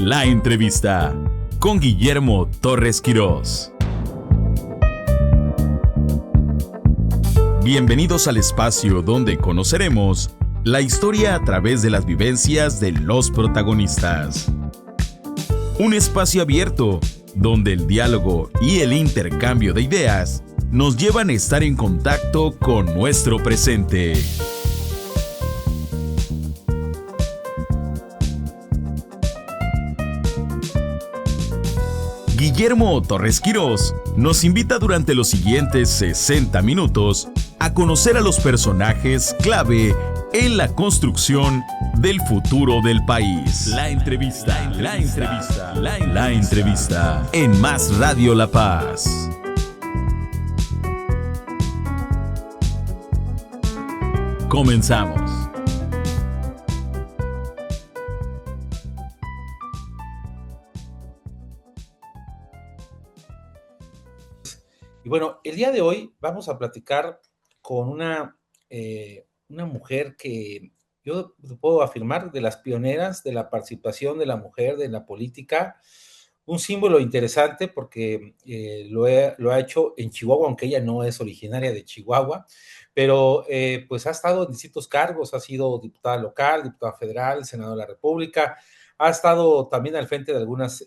La entrevista con Guillermo Torres Quirós. Bienvenidos al espacio donde conoceremos la historia a través de las vivencias de los protagonistas. Un espacio abierto donde el diálogo y el intercambio de ideas nos llevan a estar en contacto con nuestro presente. Guillermo Torres Quirós nos invita durante los siguientes 60 minutos a conocer a los personajes clave en la construcción del futuro del país. La entrevista en Más Radio La Paz. Comenzamos. Y bueno, el día de hoy vamos a platicar con una mujer que yo puedo afirmar de las pioneras de la participación de la mujer en la política, un símbolo interesante porque lo ha hecho en Chihuahua, aunque ella no es originaria de Chihuahua, pero pues ha estado en distintos cargos, ha sido diputada local, diputada federal, senadora de la República, ha estado también al frente de algunas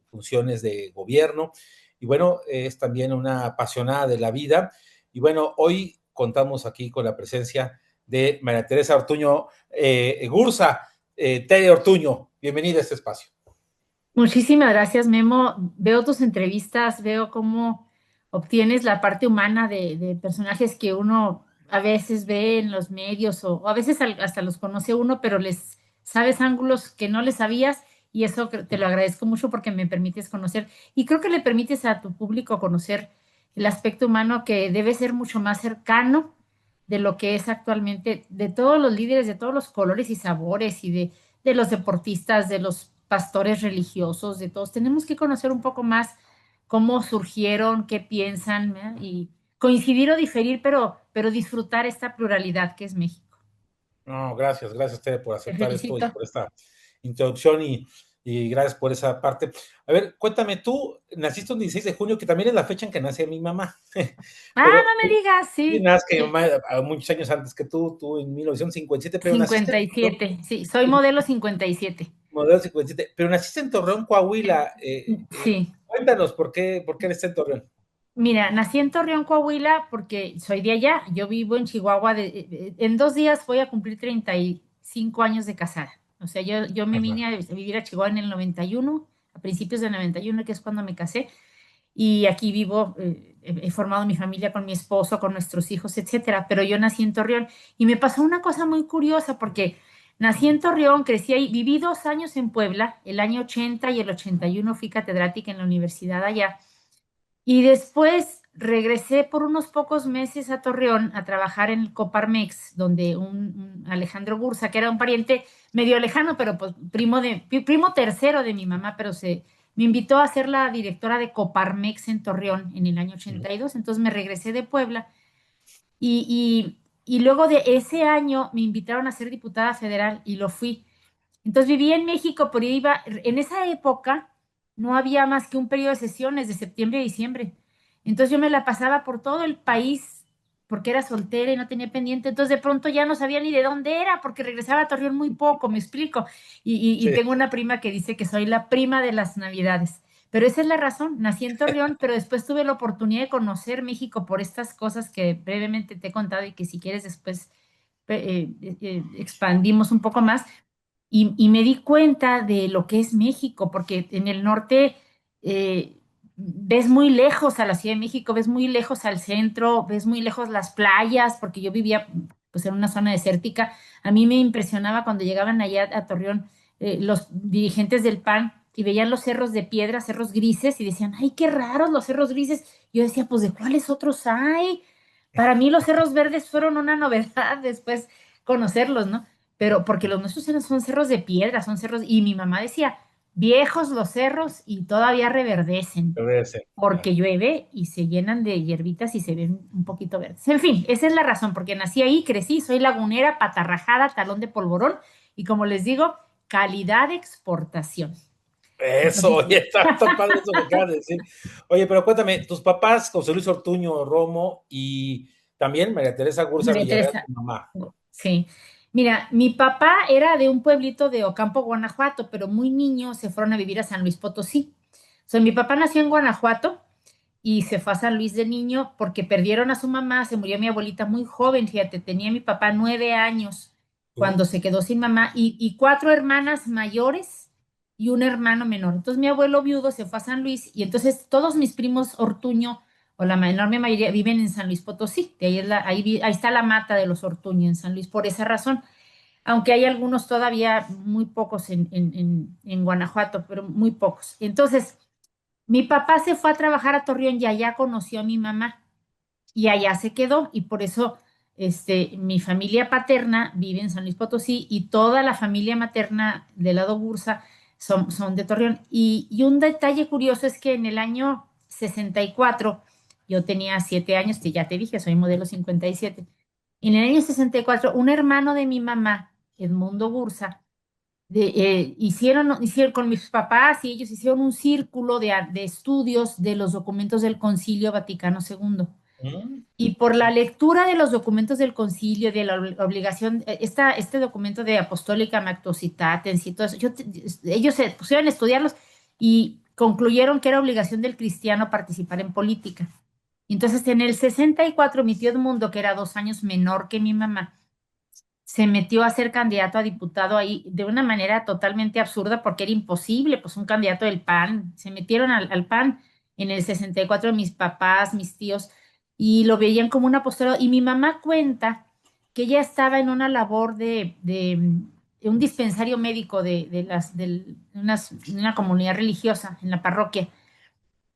funciones de gobierno, y bueno, es también una apasionada de la vida, y bueno, hoy contamos aquí con la presencia de María Teresa Ortuño Gursa. Tere Ortuño, bienvenida a este espacio. Muchísimas gracias, Memo. Veo tus entrevistas, veo cómo obtienes la parte humana de personajes que uno a veces ve en los medios o a veces hasta los conoce uno, pero les sabes ángulos que no les sabías y eso te lo agradezco mucho porque me permites conocer y creo que le permites a tu público conocer el aspecto humano que debe ser mucho más cercano de lo que es actualmente, de todos los líderes, de todos los colores y sabores y de los deportistas, de los pastores religiosos, de todos. Tenemos que conocer un poco más cómo surgieron, qué piensan, ¿eh? Y coincidir o diferir, pero disfrutar esta pluralidad que es México. No, gracias a usted por Te aceptar esto y felicito. por esta introducción y gracias por esa parte. A ver, cuéntame, tú naciste un 16 de junio, que también es la fecha en que nace mi mamá. Pero No me digas, sí. nace que mi mamá muchos años antes que tú en 1957, pero naciste en Torreón, 57, sí, soy modelo 57. modelo 57, pero naciste en Torreón, Coahuila. Sí. Cuéntanos, ¿por qué eres en Torreón? Mira, nací en Torreón, Coahuila, porque soy de allá. Yo vivo en Chihuahua. En 2 días voy a cumplir 35 años de casada. O sea, yo me Ajá. vine a vivir a Chihuahua en el 91, a principios del 91, que es cuando me casé. Y aquí vivo, he formado mi familia con mi esposo, con nuestros hijos, etcétera. Pero yo nací en Torreón. Y me pasó una cosa muy curiosa, porque nací en Torreón, crecí ahí, viví 2 años en Puebla, el año 80 y el 81 fui catedrática en la universidad allá. Y después regresé por unos pocos meses a Torreón a trabajar en el Coparmex, donde un Alejandro Gursa, que era un pariente medio lejano, pero pues primo tercero de mi mamá, pero me invitó a ser la directora de Coparmex en Torreón en el año 82. Entonces me regresé de Puebla y luego de ese año me invitaron a ser diputada federal y lo fui. Entonces viví en México, pero en esa época no había más que un periodo de sesiones de septiembre a diciembre. Entonces yo me la pasaba por todo el país porque era soltera y no tenía pendiente. Entonces de pronto ya no sabía ni de dónde era porque regresaba a Torreón muy poco, me explico. Y Sí. tengo una prima que dice que soy la prima de las Navidades. Pero esa es la razón. Nací en Torreón, pero después tuve la oportunidad de conocer México por estas cosas que brevemente te he contado y que si quieres después expandimos un poco más y me di cuenta de lo que es México, porque en el norte ves muy lejos a la Ciudad de México, ves muy lejos al centro, ves muy lejos las playas, porque yo vivía pues en una zona desértica. A mí me impresionaba cuando llegaban allá a Torreón los dirigentes del PAN y veían los cerros de piedra, cerros grises, y decían, ay, qué raros los cerros grises. Yo decía, pues, ¿de cuáles otros hay? Para mí los cerros verdes fueron una novedad después conocerlos, ¿no? Pero porque los nuestros son cerros de piedra, son cerros, y mi mamá decía, viejos los cerros y todavía reverdecen, Debe ser, claro. porque llueve y se llenan de hierbitas y se ven un poquito verdes. En fin, esa es la razón, porque nací ahí, crecí, soy lagunera, patarrajada, talón de polvorón, y como les digo, calidad de exportación. Eso, oye, está padre eso que acabas de decir. Oye, pero cuéntame, tus papás, José Luis Ortuño Romo y también María Teresa Gursa María Villarreal, Teresa, tu mamá. sí. Mira, mi papá era de un pueblito de Ocampo, Guanajuato, pero muy niño se fueron a vivir a San Luis Potosí. O sea, mi papá nació en Guanajuato y se fue a San Luis de niño porque perdieron a su mamá, se murió mi abuelita muy joven, fíjate, tenía mi papá 9 años cuando se quedó sin mamá y cuatro hermanas mayores y un hermano menor. Entonces mi abuelo viudo se fue a San Luis y entonces todos mis primos Ortuño o la enorme mayoría viven en San Luis Potosí, de ahí, ahí está la mata de los Ortuño en San Luis por esa razón, aunque hay algunos todavía muy pocos en Guanajuato, pero muy pocos. Entonces, mi papá se fue a trabajar a Torreón y allá conoció a mi mamá y allá se quedó y por eso mi familia paterna vive en San Luis Potosí y toda la familia materna del lado Bursa son de Torreón. Y un detalle curioso es que en el año 64, yo tenía 7 años, que ya te dije, soy modelo 57. En el año 64, un hermano de mi mamá, Edmundo Bursa, hicieron con mis papás y ellos hicieron un círculo de estudios de los documentos del Concilio Vaticano II. Mm. Y por la lectura de los documentos del concilio, de la obligación, este documento de Apostólica Macto Citatis y todo eso, ellos se pusieron a estudiarlos y concluyeron que era obligación del cristiano participar en política. Entonces, en el 64, mi tío Edmundo, que era 2 años menor que mi mamá, se metió a ser candidato a diputado ahí de una manera totalmente absurda porque era imposible, pues un candidato del PAN. Se metieron al PAN en el 64 mis papás, mis tíos, y lo veían como un apostolado. Y mi mamá cuenta que ella estaba en una labor de un dispensario médico de una comunidad religiosa en la parroquia.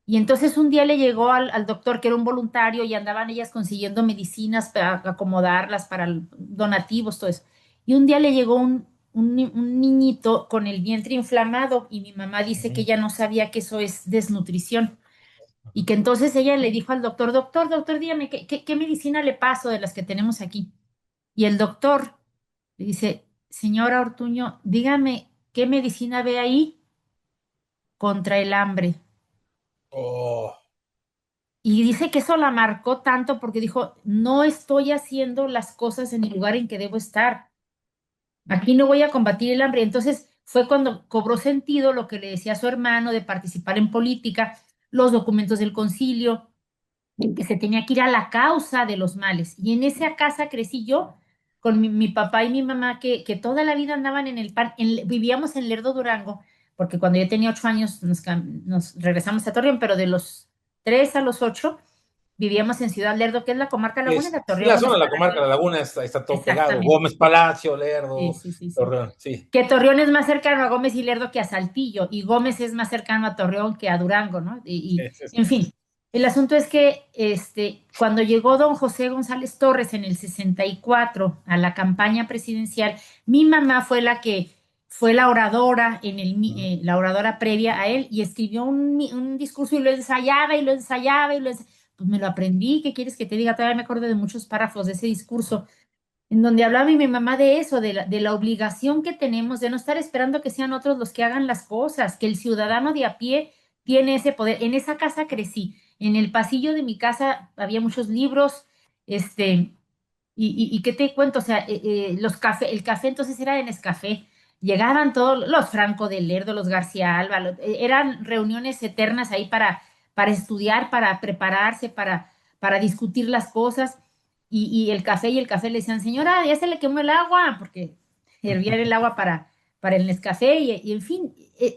Y entonces un día le llegó al doctor, que era un voluntario, y andaban ellas consiguiendo medicinas para acomodarlas, para donativos, todo eso. Y un día le llegó un niñito con el vientre inflamado y mi mamá dice que Ujú. ella no sabía que eso es desnutrición. Y que entonces ella le dijo al doctor, doctor, dígame, ¿qué medicina le paso de las que tenemos aquí? Y el doctor le dice, señora Ortuño, dígame, ¿qué medicina ve ahí contra el hambre? Oh, Y dice que eso la marcó tanto porque dijo, no estoy haciendo las cosas en el lugar en que debo estar. Aquí no voy a combatir el hambre. Entonces fue cuando cobró sentido lo que le decía a su hermano de participar en política, los documentos del concilio, que se tenía que ir a la causa de los males. Y en esa casa crecí yo con mi papá y mi mamá, que toda la vida andaban en el pan. Vivíamos en Lerdo, Durango, porque cuando yo tenía 8 años nos regresamos a Torreón, pero de los 3 a los 8 vivíamos en Ciudad Lerdo, que es la comarca lagunera. sí, la Torreón zona de está la comarca de la Laguna está todo pegado. exactamente. Gómez Palacio, Sí, Lerdo, sí, sí, sí. Torreón, sí. Que Torreón es más cercano a Gómez y Lerdo que a Saltillo, y Gómez es más cercano a Torreón que a Durango, ¿no? En fin, el asunto es que cuando llegó don José González Torres en el 64 a la campaña presidencial, mi mamá fue fue la oradora la oradora previa a él y escribió un discurso y lo ensayaba y lo ensayaba y pues me lo aprendí. ¿Qué quieres que te diga? Todavía me acuerdo de muchos párrafos de ese discurso en donde hablaba mi mamá de eso, de la obligación que tenemos de no estar esperando que sean otros los que hagan las cosas, que el ciudadano de a pie tiene ese poder. En esa casa crecí, en el pasillo de mi casa había muchos libros, ¿y qué te cuento? O sea, el café entonces era en Nescafé. Llegaban todos los Franco de Lerdo, los García Alba, eran reuniones eternas ahí para estudiar, para prepararse, para discutir las cosas y el café le decían, señora, ya se le quemó el agua, porque hervían el agua para el Nescafé, y en fin,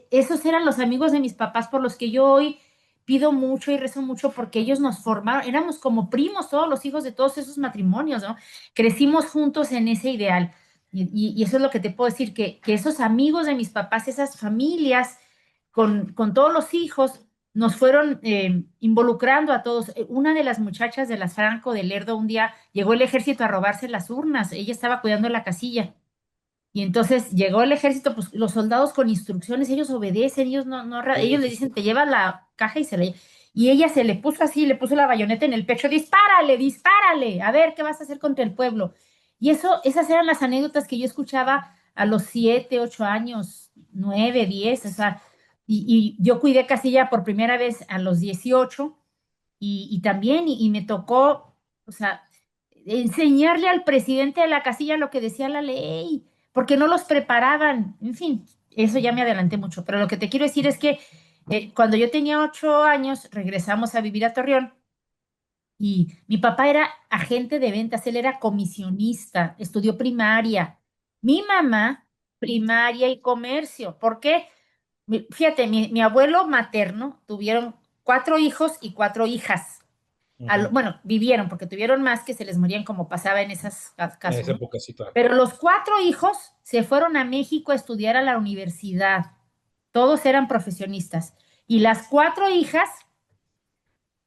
esos eran los amigos de mis papás por los que yo hoy pido mucho y rezo mucho porque ellos nos formaron, éramos como primos todos los hijos de todos esos matrimonios, ¿no? Crecimos juntos en ese ideal. Y eso es lo que te puedo decir, que esos amigos de mis papás, esas familias con todos los hijos, nos fueron involucrando a todos. Una de las muchachas de las Franco de Lerdo un día llegó el ejército a robarse las urnas. Ella estaba cuidando la casilla. Y entonces llegó el ejército, pues los soldados con instrucciones, ellos obedecen, ellos ellos le dicen, te lleva la caja y se la lleva. Y ella se le puso así, le puso la bayoneta en el pecho, dispárale, dispárale, a ver qué vas a hacer contra el pueblo. Y esas eran las anécdotas que yo escuchaba a los 7, 8 años, 9, 10, o sea, y yo cuidé casilla por primera vez a los 18 y también, y me tocó, o sea, enseñarle al presidente de la casilla lo que decía la ley, porque no los preparaban, en fin, eso ya me adelanté mucho, pero lo que te quiero decir es que cuando yo tenía 8 años, regresamos a vivir a Torreón y mi papá era agente de ventas, él era comisionista, estudió primaria. Mi mamá, primaria y comercio. ¿Por qué? Fíjate, mi abuelo materno tuvieron 4 hijos y 4 hijas. Ujú. Bueno, vivieron porque tuvieron más que se les morían como pasaba en esas En casos, esa ¿no? época sí, claro. Pero los 4 hijos se fueron a México a estudiar a la universidad. Todos eran profesionistas. Y las 4 hijas,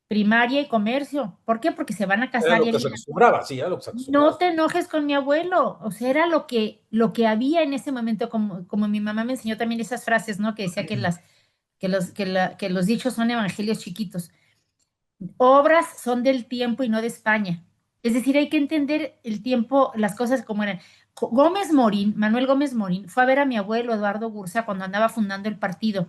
primaria y comercio. ¿Por qué? Porque se van a Era casar lo y que se alguien... acostumbraba, sí, era lo que se No acostumbraba. te enojes con mi abuelo. O sea, era lo que había en ese momento, como mi mamá me enseñó también esas frases, ¿no? Que decía que los dichos son evangelios chiquitos. Obras son del tiempo y no de España. Es decir, hay que entender el tiempo, las cosas como eran. Gómez Morín, Manuel Gómez Morín, fue a ver a mi abuelo Eduardo Gursa cuando andaba fundando el partido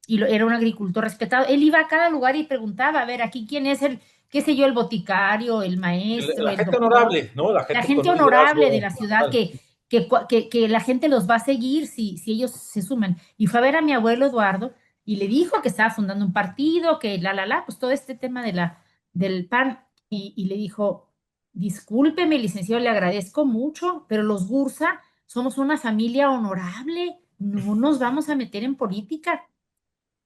y era un agricultor respetado. Él iba a cada lugar y preguntaba, a ver, aquí quién es el, qué sé yo, el boticario, el maestro, La el gente doctor, honorable, ¿no? La la gente con gente un honorable de liderazgo. la ciudad que la gente los va a seguir si ellos se suman. Y fue a ver a mi abuelo Eduardo y le dijo que estaba fundando un partido, que pues todo este tema del PAN. Y le dijo, discúlpeme, licenciado, le agradezco mucho, pero los Gursa somos una familia honorable, no nos vamos a meter en política.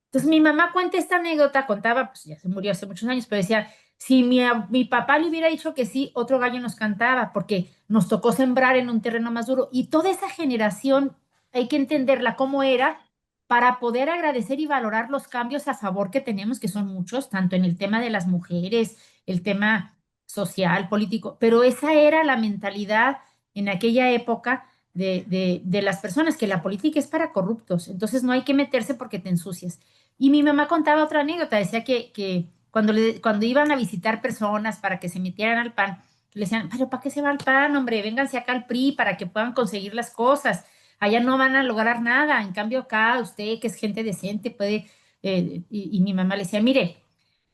Entonces mi mamá cuenta esta anécdota, contaba, pues ya se murió hace muchos años, pero decía, si mi papá le hubiera dicho que sí, otro gallo nos cantaba, porque nos tocó sembrar en un terreno más duro. Y toda esa generación hay que entenderla cómo era para poder agradecer y valorar los cambios a favor que tenemos, que son muchos, tanto en el tema de las mujeres, el tema social, político, pero esa era la mentalidad en aquella época de las personas, que la política es para corruptos, entonces no hay que meterse porque te ensucias. Y mi mamá contaba otra anécdota, decía que cuando iban a visitar personas para que se metieran al PAN, le decían, pero ¿para qué se va al PAN, hombre? Vénganse acá al PRI para que puedan conseguir las cosas. Allá no van a lograr nada. En cambio, acá usted, que es gente decente, puede... y mi mamá le decía, mire,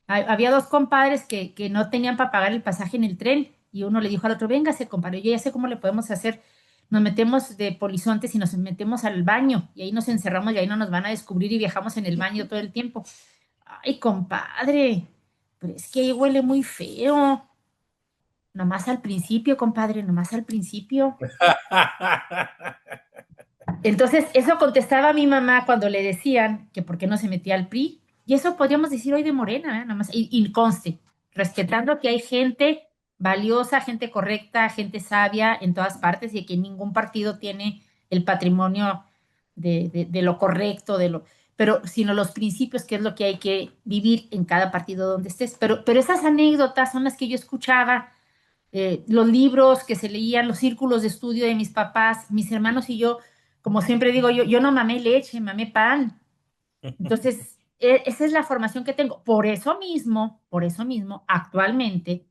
había dos compadres que no tenían para pagar el pasaje en el tren y uno le dijo al otro, véngase, compadre, yo ya sé cómo le podemos hacer. Nos metemos de polizontes y nos metemos al baño y ahí nos encerramos y ahí no nos van a descubrir y viajamos en el baño todo el tiempo. Ay, compadre, pero es que ahí huele muy feo. Nomás al principio, compadre, nomás al principio. Entonces, eso contestaba mi mamá cuando le decían que por qué no se metía al PRI. Y eso podríamos decir hoy de Morena, ¿eh? Nada más. Y conste, respetando que hay gente valiosa, gente correcta, gente sabia en todas partes y que ningún partido tiene el patrimonio de lo correcto, pero sino los principios, que es lo que hay que vivir en cada partido donde estés. Pero esas anécdotas son las que yo escuchaba, los libros que se leían, los círculos de estudio de mis papás, mis hermanos y yo, como siempre digo, yo no mamé leche, mamé pan. Entonces, esa es la formación que tengo. Por eso mismo, actualmente,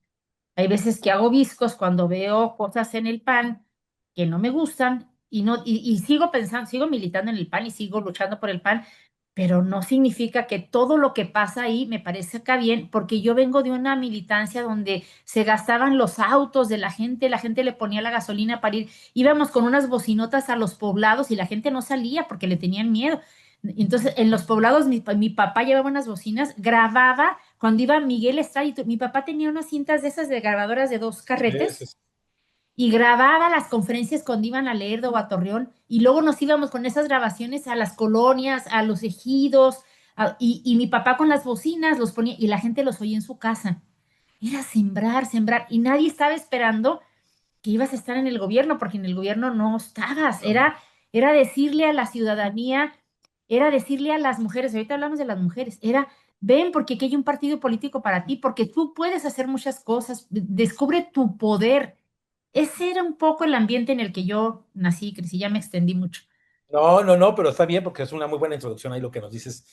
hay veces que hago viscos cuando veo cosas en el pan que no me gustan y sigo pensando, sigo militando en el pan y sigo luchando por el pan, pero no significa que todo lo que pasa ahí me parezca bien, porque yo vengo de una militancia donde se gastaban los autos de la gente le ponía la gasolina para ir, íbamos con unas bocinotas a los poblados y la gente no salía porque le tenían miedo. Entonces, en los poblados, mi papá llevaba unas bocinas, grababa cuando iba Miguel Estrada, mi papá tenía unas cintas de esas de grabadoras de 2 carretes Sí. y grababa las conferencias cuando iban a Lerdo o a Torreón y luego nos íbamos con esas grabaciones a las colonias, a los ejidos y mi papá con las bocinas los ponía y la gente los oía en su casa. Era sembrar, sembrar y nadie estaba esperando que ibas a estar en el gobierno porque en el gobierno no estabas. Era decirle a la ciudadanía, era decirle a las mujeres, ahorita hablamos de las mujeres, era ven porque aquí hay un partido político para ti, porque tú puedes hacer muchas cosas, descubre tu poder. Ese era un poco el ambiente en el que yo nací y crecí, ya me extendí mucho. No, no, no, pero está bien porque es una muy buena introducción ahí lo que nos dices.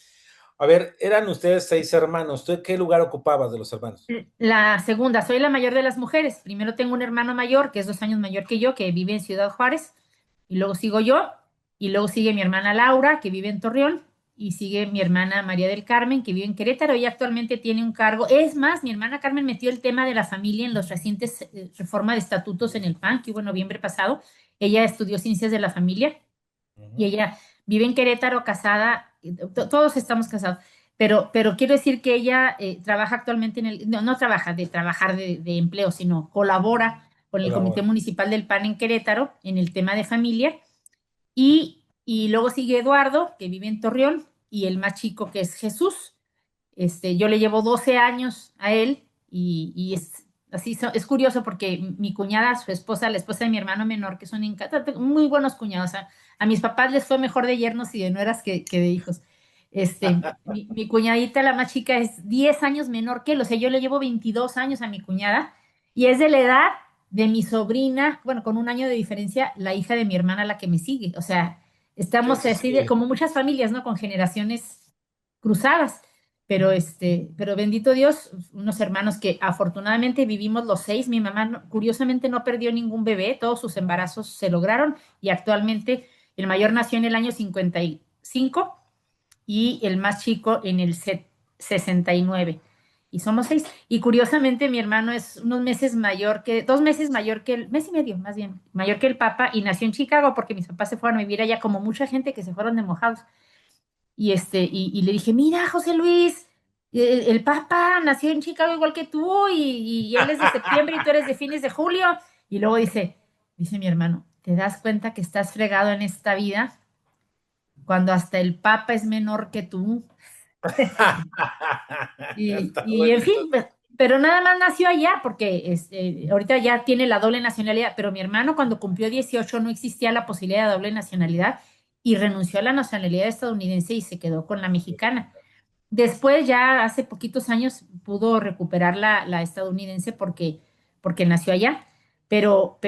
A ver, eran ustedes 6 hermanos. ¿Tú qué lugar ocupabas de los hermanos? La segunda, soy la mayor de las mujeres. Primero tengo un hermano mayor, que es 2 años mayor que yo, que vive en Ciudad Juárez. y luego sigo yo, y luego sigue mi hermana Laura, que vive en Torreón, y sigue mi hermana María del Carmen, que vive en Querétaro. Ella actualmente tiene un cargo. Es más, mi hermana Carmen metió el tema de la familia en los recientes reforma de estatutos en el PAN, que hubo en noviembre pasado. Ella estudió ciencias de la familia y Ujú. ella vive en Querétaro, casada, todos estamos casados, pero quiero decir que ella trabaja actualmente no trabaja de trabajar de empleo, sino colabora con el Comité Colabora. Municipal del PAN en Querétaro en el tema de familia. Y luego sigue Eduardo, que vive en Torreón, y el más chico, que es Jesús. Yo le llevo 12 años a él y es así, es curioso porque mi cuñada, su esposa, la esposa de mi hermano menor, que son muy buenos cuñados, a mis papás les fue mejor de yernos y de nueras que de hijos. Mi cuñadita, la más chica, es 10 años menor que él, o sea, yo le llevo 22 años a mi cuñada y es de la edad de mi sobrina, bueno, con un año de diferencia, la hija de mi hermana, la que me sigue. O sea, Sí, estamos sí, así sí. como muchas familias, ¿no? Con generaciones cruzadas. Pero bendito Dios, unos hermanos que afortunadamente vivimos los seis. Mi mamá, curiosamente, no perdió ningún bebé, todos sus embarazos se lograron y actualmente el mayor nació en el año 55 y el más chico en el 69. Y somos seis. Y curiosamente mi hermano es unos meses mayor 2 meses mayor que mes y medio, más bien, mayor que el Papa, y nació en Chicago porque mis papás se fueron a vivir allá como mucha gente que se fueron de mojados. Y le dije, mira, José Luis, el Papa nació en Chicago igual que tú y él es de septiembre y tú eres de fines de julio. Y luego dice mi hermano, ¿te das cuenta que estás fregado en esta vida cuando hasta el Papa es menor que tú? Está Y en fin, bonito. pero nada más nació allá porque ahorita ya tiene la doble nacionalidad, pero mi hermano cuando cumplió 18 no existía la posibilidad de doble nacionalidad y renunció a la nacionalidad estadounidense y se quedó con la mexicana. Después, ya hace poquitos años, pudo recuperar la estadounidense porque nació allá. Pero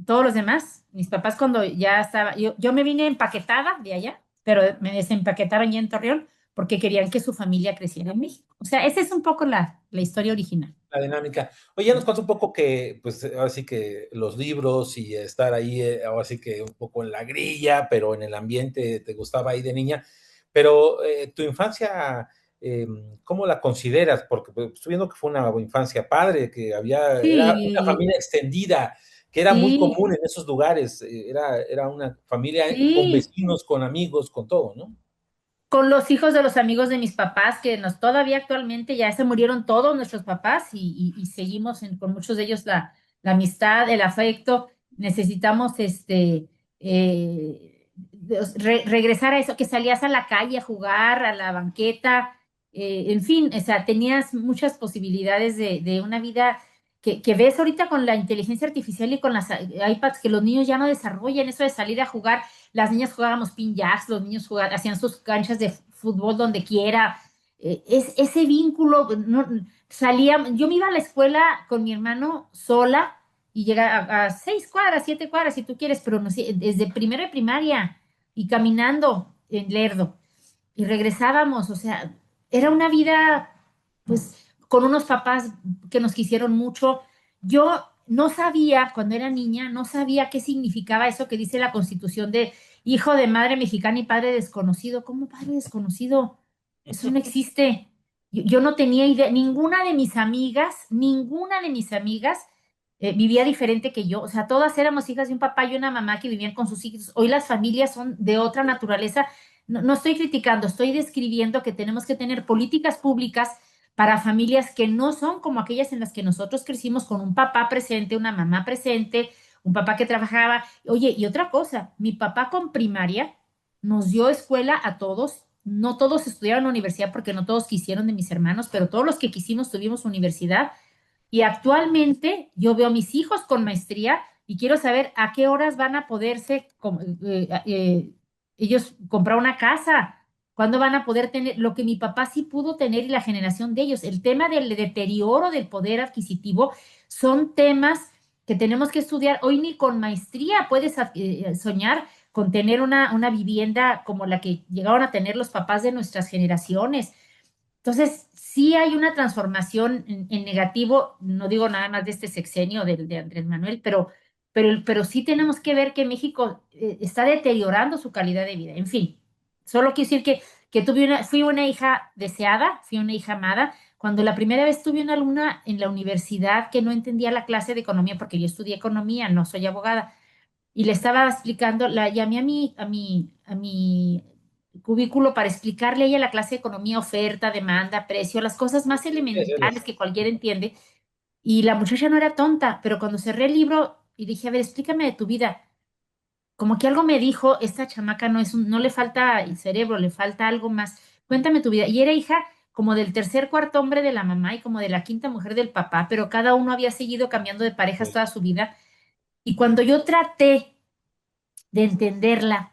todos los demás, mis papás cuando ya estaba, yo me vine empaquetada de allá, pero me desempaquetaron ya en Torreón porque querían que su familia creciera en México. O sea, esa es un poco la historia original. La dinámica. Oye, ya nos cuenta un poco que, pues, ahora sí que los libros y estar ahí, ahora sí que un poco en la grilla, pero en el ambiente te gustaba ahí de niña. Pero tu infancia, eh, ¿cómo la consideras? Porque pues, estoy viendo que fue una infancia padre, que era una Sí, familia extendida, que era muy sí, común en esos lugares. Era una familia con sí. vecinos, con amigos, con todo, ¿no? Con los hijos de los amigos de mis papás, que todavía actualmente ya se murieron todos nuestros papás y seguimos con muchos de ellos la amistad, el afecto. Necesitamos regresar a eso, que salías a la calle a jugar, a la banqueta, en fin, o sea, tenías muchas posibilidades de una vida que ves ahorita con la inteligencia artificial y con las iPads, que los niños ya no desarrollan eso de salir a jugar. Las niñas jugábamos pin jacks, los niños hacían sus canchas de fútbol donde quiera. Ese vínculo, no, yo me iba a la escuela con mi hermano sola y llegaba a 6 cuadras, 7 cuadras, si tú quieres, pero no sé, desde primero de primaria y caminando en Lerdo y regresábamos, o sea, era una vida, pues, con unos papás que nos quisieron mucho. Yo no sabía, cuando era niña, no sabía qué significaba eso que dice la Constitución de hijo de madre mexicana y padre desconocido. ¿Cómo padre desconocido? Eso no existe. Yo no tenía idea, ninguna de mis amigas vivía diferente que yo. O sea, todas éramos hijas de un papá y una mamá que vivían con sus hijos. Hoy las familias son de otra naturaleza. No estoy criticando, estoy describiendo que tenemos que tener políticas públicas para familias que no son como aquellas en las que nosotros crecimos con un papá presente, una mamá presente, un papá que trabajaba. Oye, y otra cosa, mi papá con primaria nos dio escuela a todos. No todos estudiaron en la universidad porque no todos quisieron de mis hermanos, pero todos los que quisimos tuvimos universidad. Y actualmente yo veo a mis hijos con maestría y quiero saber a qué horas van a poderse ellos comprar una casa, cuándo van a poder tener lo que mi papá sí pudo tener y la generación de ellos. El tema del deterioro del poder adquisitivo son temas que tenemos que estudiar. Hoy ni con maestría puedes soñar con tener una vivienda como la que llegaron a tener los papás de nuestras generaciones. Entonces, sí hay una transformación en negativo, no digo nada más de este sexenio de Andrés Manuel, pero pero sí tenemos que ver que México está deteriorando su calidad de vida. En fin, solo quiero decir que fui una hija deseada, fui una hija amada. Cuando la primera vez tuve una alumna en la universidad que no entendía la clase de economía, porque yo estudié economía, no soy abogada, y le estaba explicando, la llamé a mi cubículo para explicarle a ella la clase de economía, oferta, demanda, precio, las cosas más elementales que cualquiera entiende. Y la muchacha no era tonta, pero cuando cerré el libro y dije, a ver, explícame de tu vida, como que algo me dijo, esta chamaca no le falta el cerebro, le falta algo más. Cuéntame tu vida. Y era hija como del tercer, cuarto hombre de la mamá y como de la quinta mujer del papá, pero cada uno había seguido cambiando de parejas toda su vida. Y cuando yo traté de entenderla,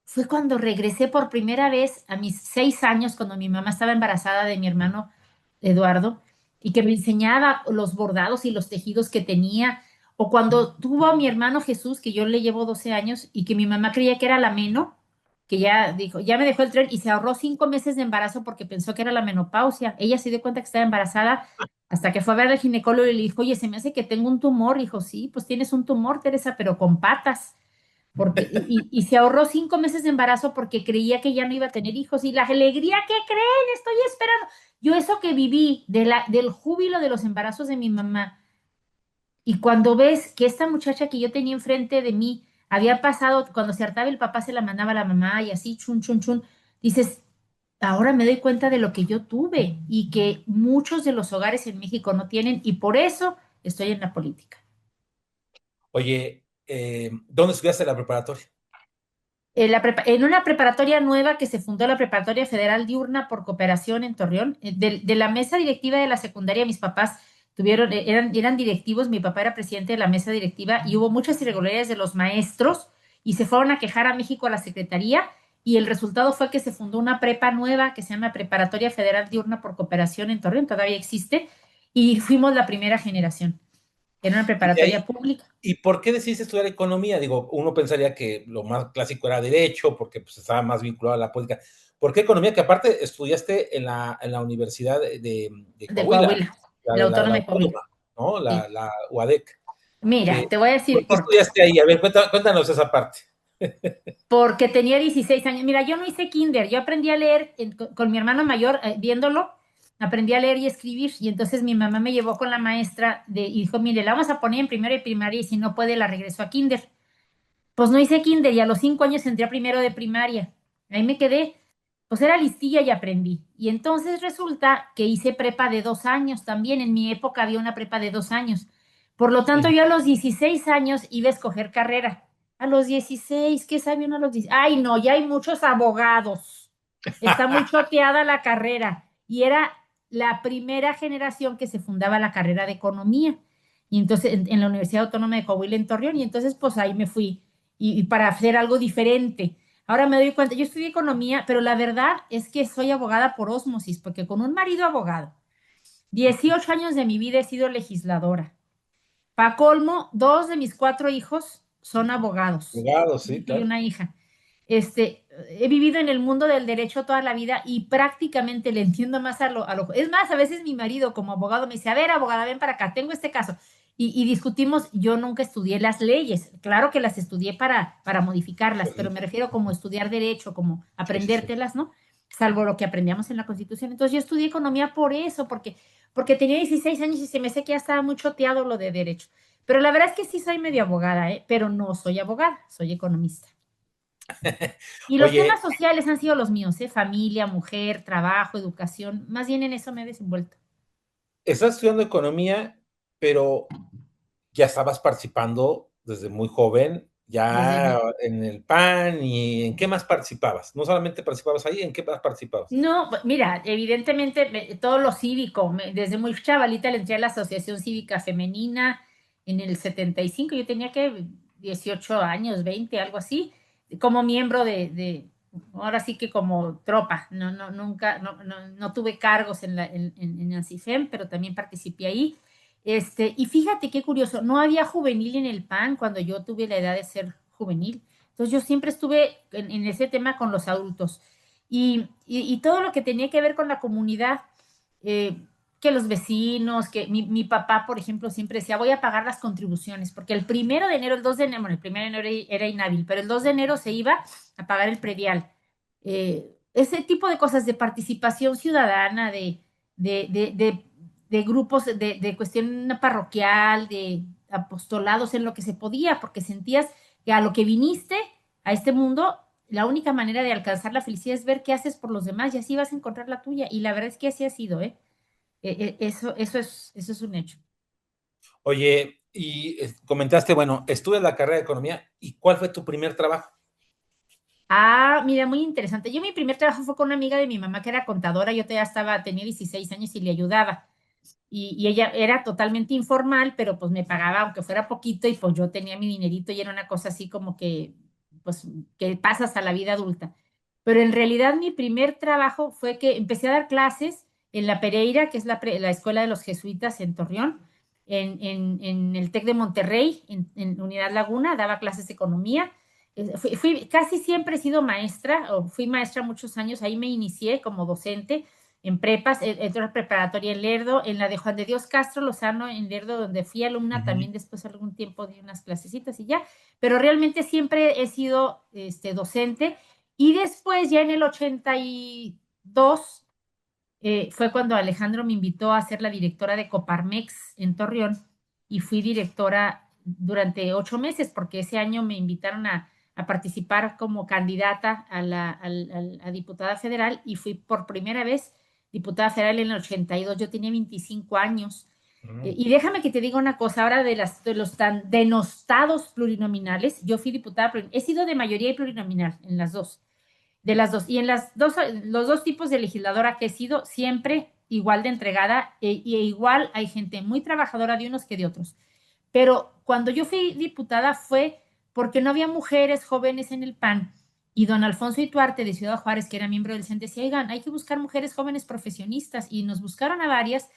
fue cuando regresé por primera vez a mis 6 años, cuando mi mamá estaba embarazada de mi hermano Eduardo, y que me enseñaba los bordados y los tejidos que tenía, o cuando tuvo a mi hermano Jesús, que yo le llevo 12 años, y que mi mamá creía que era la meno, que ya dijo, ya me dejó el tren, y se ahorró 5 meses de embarazo porque pensó que era la menopausia. Ella se dio cuenta que estaba embarazada hasta que fue a ver al ginecólogo y le dijo, oye, se me hace que tengo un tumor. Dijo, sí, pues tienes un tumor, Teresa, pero con patas y se ahorró 5 meses de embarazo porque creía que ya no iba a tener hijos. Y la alegría, ¿qué creen? Estoy esperando. Yo eso que viví del júbilo de los embarazos de mi mamá, y cuando ves que esta muchacha que yo tenía enfrente de mí había pasado, cuando se hartaba el papá se la mandaba a la mamá y así, chun, chun, chun, dices, ahora me doy cuenta de lo que yo tuve y que muchos de los hogares en México no tienen, y por eso estoy en la política. Oye, ¿dónde estudiaste la preparatoria? En una preparatoria nueva que se fundó, la Preparatoria Federal Diurna por Cooperación en Torreón. De la mesa directiva de la secundaria, mis papás eran directivos, mi papá era presidente de la mesa directiva y hubo muchas irregularidades de los maestros y se fueron a quejar a México a la secretaría, y el resultado fue que se fundó una prepa nueva que se llama Preparatoria Federal Diurna por Cooperación en Torreón, todavía existe, y fuimos la primera generación. Era una Y de preparatoria ahí, pública. ¿y por qué decidiste estudiar economía? Digo, uno pensaría que lo más clásico era derecho, porque pues, estaba más vinculado a la política. ¿Por qué economía? Que aparte estudiaste en la Universidad de De Coahuila, Coahuila, la, la la Autónoma de Coahuila. autónoma, ¿no? Sí. La UADEC. Mira, te voy a ¿Por decir qué por qué. estudiaste ahí? A ver, cuéntanos esa parte. Porque tenía 16 años. Mira, yo no hice kinder, yo aprendí a leer con mi hermano mayor, viéndolo, aprendí a leer y escribir, y entonces mi mamá me llevó con la maestra y dijo, mire, la vamos a poner en primero y primaria y si no puede la regreso a kinder. Pues no hice kinder y a los 5 años entré a primero de primaria. Ahí me quedé, pues era listilla y aprendí. Y entonces resulta que hice prepa de 2 años también. En mi época había una prepa de 2 años. Por lo tanto, yo a los 16 años iba a escoger carrera. A los 16, ¿qué sabe uno a los 16? Ay, no, ya hay muchos abogados. Está muy choteada la carrera. Y era la primera generación que se fundaba la carrera de economía. Y entonces en la Universidad Autónoma de Coahuila en Torreón. Y entonces, pues ahí me fui y para hacer algo diferente. Ahora me doy cuenta, yo estudié economía, pero la verdad es que soy abogada por ósmosis, porque con un marido abogado, 18 años de mi vida he sido legisladora. Pa' colmo, 2 de mis 4 hijos son abogados, Abogado, un sí, hijo y claro. una hija. He vivido en el mundo del derecho toda la vida y prácticamente le entiendo más a lo. Es más, a veces mi marido como abogado me dice, a ver, abogada, ven para acá, tengo este caso. Y discutimos, yo nunca estudié las leyes, claro que las estudié para modificarlas, pero me refiero como estudiar derecho, como Sí, sí, sí. aprendértelas, ¿no? Salvo lo que aprendíamos en la Constitución. Entonces yo estudié economía por eso, porque tenía 16 años y se me hace que ya estaba muy choteado lo de derecho. Pero la verdad es que sí soy medio abogada, ¿eh? Pero no soy abogada, soy economista. Y los Oye, temas sociales han sido los míos, ¿eh? Familia, mujer, trabajo, educación. Más bien en eso me he desenvuelto. estás estudiando economía, pero ya estabas participando desde muy joven, Desde ya mi... en el PAN, y ¿en qué más participabas? No solamente participabas ahí, ¿en qué más participabas? No, mira, evidentemente todo lo cívico, desde muy chavalita le entré a la Asociación Cívica Femenina en el 75. Yo tenía que 18 años, 20, algo así, como miembro ahora sí que como tropa, no, no, nunca, no, no, no tuve cargos en ANSIFEM, pero también participé ahí. Y fíjate qué curioso, no había juvenil en el PAN cuando yo tuve la edad de ser juvenil. Entonces yo siempre estuve en ese tema con los adultos y todo lo que tenía que ver con la comunidad. eh, que los vecinos, que mi papá, por ejemplo, siempre decía, voy a pagar las contribuciones, porque el 1 de enero, el 2 de enero, bueno, el 1 de enero era inhábil, pero el 2 de enero se iba a pagar el predial. Ese tipo de cosas de participación ciudadana, de, de, de, de grupos, de cuestión parroquial, de apostolados en lo que se podía, porque sentías que a lo que viniste a este mundo, la única manera de alcanzar la felicidad es ver qué haces por los demás y así vas a encontrar la tuya. Y la verdad es que así ha sido, ¿eh? Eso es un hecho. Oye, y comentaste, bueno, estudias la carrera de economía, ¿y cuál fue tu primer trabajo? Ah, mira, muy interesante. Yo mi primer trabajo fue con una amiga de mi mamá que era contadora. Yo todavía tenía 16 años y le ayudaba. Y ella era totalmente informal, pero pues me pagaba aunque fuera poquito y pues yo tenía mi dinerito y era una cosa así como que, pues, que pasas a la vida adulta. Pero en realidad mi primer trabajo fue que empecé a dar clases en la Pereira, que es la escuela de los jesuitas en Torreón, en el TEC de Monterrey, en Unidad Laguna, daba clases de economía. Casi siempre he sido maestra, o fui maestra muchos años, ahí me inicié como docente en prepas, entré a la preparatoria en Lerdo, en la de Juan de Dios Castro Lozano en Lerdo, donde fui alumna, Ujú. también después algún tiempo di unas clasecitas y ya, pero realmente siempre he sido docente. Y después, ya en el 82, fue cuando Alejandro me invitó a ser la directora de Coparmex en Torreón y fui directora durante 8 meses porque ese año me invitaron a participar como candidata a diputada federal y fui por primera vez diputada federal en el 82. Yo tenía 25 años. Ujú. Y déjame que te diga una cosa, ahora de los tan denostados plurinominales, yo fui diputada, he sido de mayoría y plurinominal en las dos, de las dos. Y en los dos tipos de legisladora que he sido, siempre igual de entregada y igual hay gente muy trabajadora de unos que de otros. Pero cuando yo fui diputada fue porque no había mujeres jóvenes en el PAN y don Alfonso Ituarte de Ciudad Juárez, que era miembro del CEN, decía, oigan, hay que buscar mujeres jóvenes profesionistas y nos buscaron a varias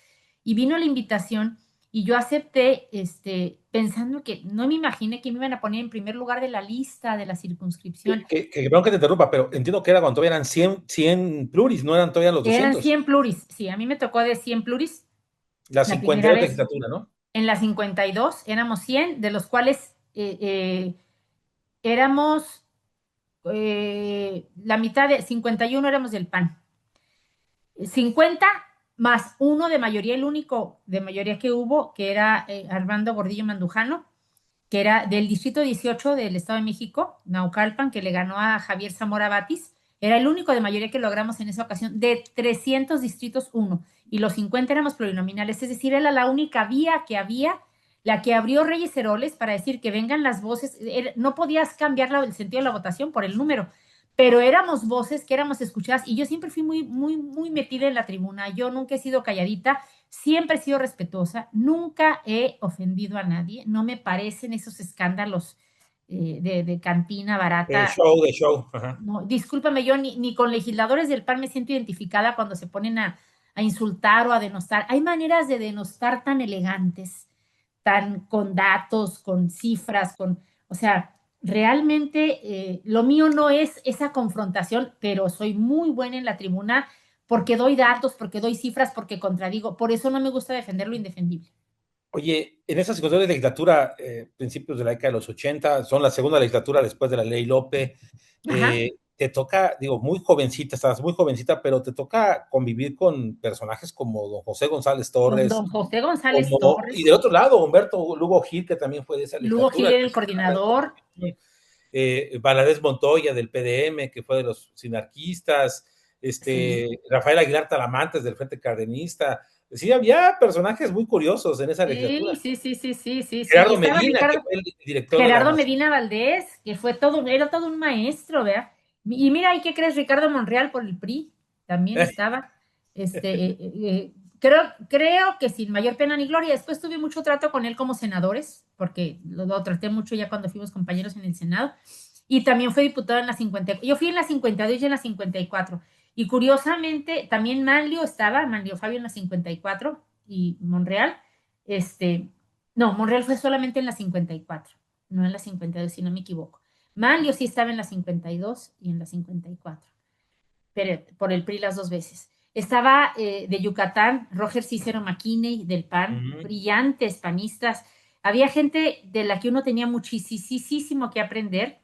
y vino la invitación y yo acepté, pensando que no me imaginé que me iban a poner en primer lugar de la lista de la circunscripción. Perdón que te interrumpa, pero entiendo que era cuando todavía eran 100 pluris, no eran todavía los Eran 200. 100 pluris, sí, a mí me tocó de 100 pluris La la primera 52 vez. legislatura, ¿no? En la 52 éramos 100, de los cuales éramos la mitad de 51 éramos del PAN. 50 más uno de mayoría, el único de mayoría que hubo, que era Armando Gordillo Mandujano, que era del Distrito 18 del Estado de México, Naucalpan, que le ganó a Javier Zamora Batis. Era el único de mayoría que logramos en esa ocasión, de 300 distritos, uno. Y los 50 éramos plurinominales, es decir, era la única vía que había, la que abrió Reyes Heroles para decir que vengan las voces. No podías cambiar el sentido de la votación por el número, pero éramos voces que éramos escuchadas y yo siempre fui muy, muy, muy metida en la tribuna. Yo nunca he sido calladita, siempre he sido respetuosa, nunca he ofendido a nadie, no me parecen esos escándalos de cantina barata. De show. Ajá. No, discúlpame, yo ni con legisladores del PAN me siento identificada cuando se ponen a insultar o a denostar. Hay maneras de denostar tan elegantes, tan con datos, con cifras, o sea, realmente lo mío no es esa confrontación, pero soy muy buena en la tribuna porque doy datos, porque doy cifras, porque contradigo. Por eso no me gusta defender lo indefendible. Oye, en esa situación de legislatura, principios de la década de los 80, son la segunda legislatura después de la ley Lope, Ajá. te toca, digo, muy jovencita, estás muy jovencita, pero te toca convivir con personajes como don José González Con Torres, don José González como, y Torres, del otro lado, Humberto Lugo Gil, que también fue de esa Lugo Gil legislatura, era el coordinador. Valadez Montoya del PDM, que fue de los sinarquistas, Sí, Rafael Aguilar Talamantes del Frente Cardenista. Sí, había personajes muy curiosos en esa sí, legislatura. sí, sí, sí, sí, sí, sí. Y Gerardo estaba Medina, que Ricardo, fue el director de la Gerardo Nación. Medina Valdés, que era todo un maestro, ¿verdad? Y mira, ¿y qué crees? Ricardo Monreal por el PRI también estaba. Creo que sin mayor pena ni gloria. Después tuve mucho trato con él como senadores, porque lo traté mucho ya cuando fuimos compañeros en el Senado. Y también fue diputado en la 50. Yo fui en la 52 y en la 54. Y curiosamente, también Manlio Fabio en la 54 y Monreal. Este, no, Monreal fue solamente en la 54, no en la 52, si no me equivoco. Manlio sí estaba en la 52 y en la 54, pero por el PRI las dos veces. Estaba de Yucatán, Roger Cícero McKinney del PAN, Ujú. brillantes panistas. Había gente de la que uno tenía muchísimo que aprender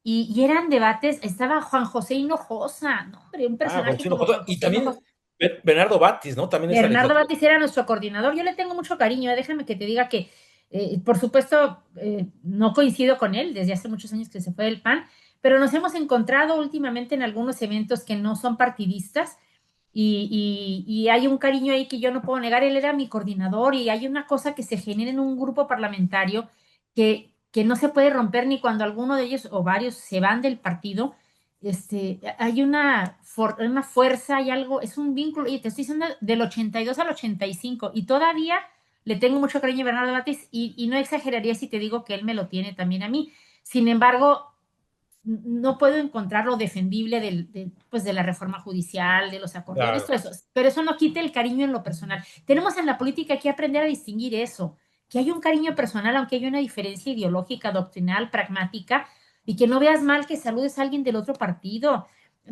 y eran debates. Estaba Juan José Hinojosa, no, hombre, un Ah, personaje José como Hinojosa. Juan Y José también Hinojosa. Bernardo Batis, ¿no? También esa Bernardo legislatura. Batis era nuestro coordinador. Yo le tengo mucho cariño, déjame que te diga que, por supuesto, no coincido con él desde hace muchos años que se fue del PAN, pero nos hemos encontrado últimamente en algunos eventos que no son partidistas y hay un cariño ahí que yo no puedo negar. Él era mi coordinador y hay una cosa que se genera en un grupo parlamentario que no se puede romper ni cuando alguno de ellos o varios se van del partido. Hay una fuerza, hay algo, es un vínculo, y te estoy diciendo del 82 al 85, y todavía le tengo mucho cariño a Bernardo Batis, y no exageraría si te digo que él me lo tiene también a mí. Sin embargo, no puedo encontrar lo defendible pues de la reforma judicial, de los acordeones, Claro. todo eso, pero eso no quita el cariño en lo personal. Tenemos en la política que aprender a distinguir eso, que hay un cariño personal, aunque hay una diferencia ideológica, doctrinal, pragmática, y que no veas mal que saludes a alguien del otro partido.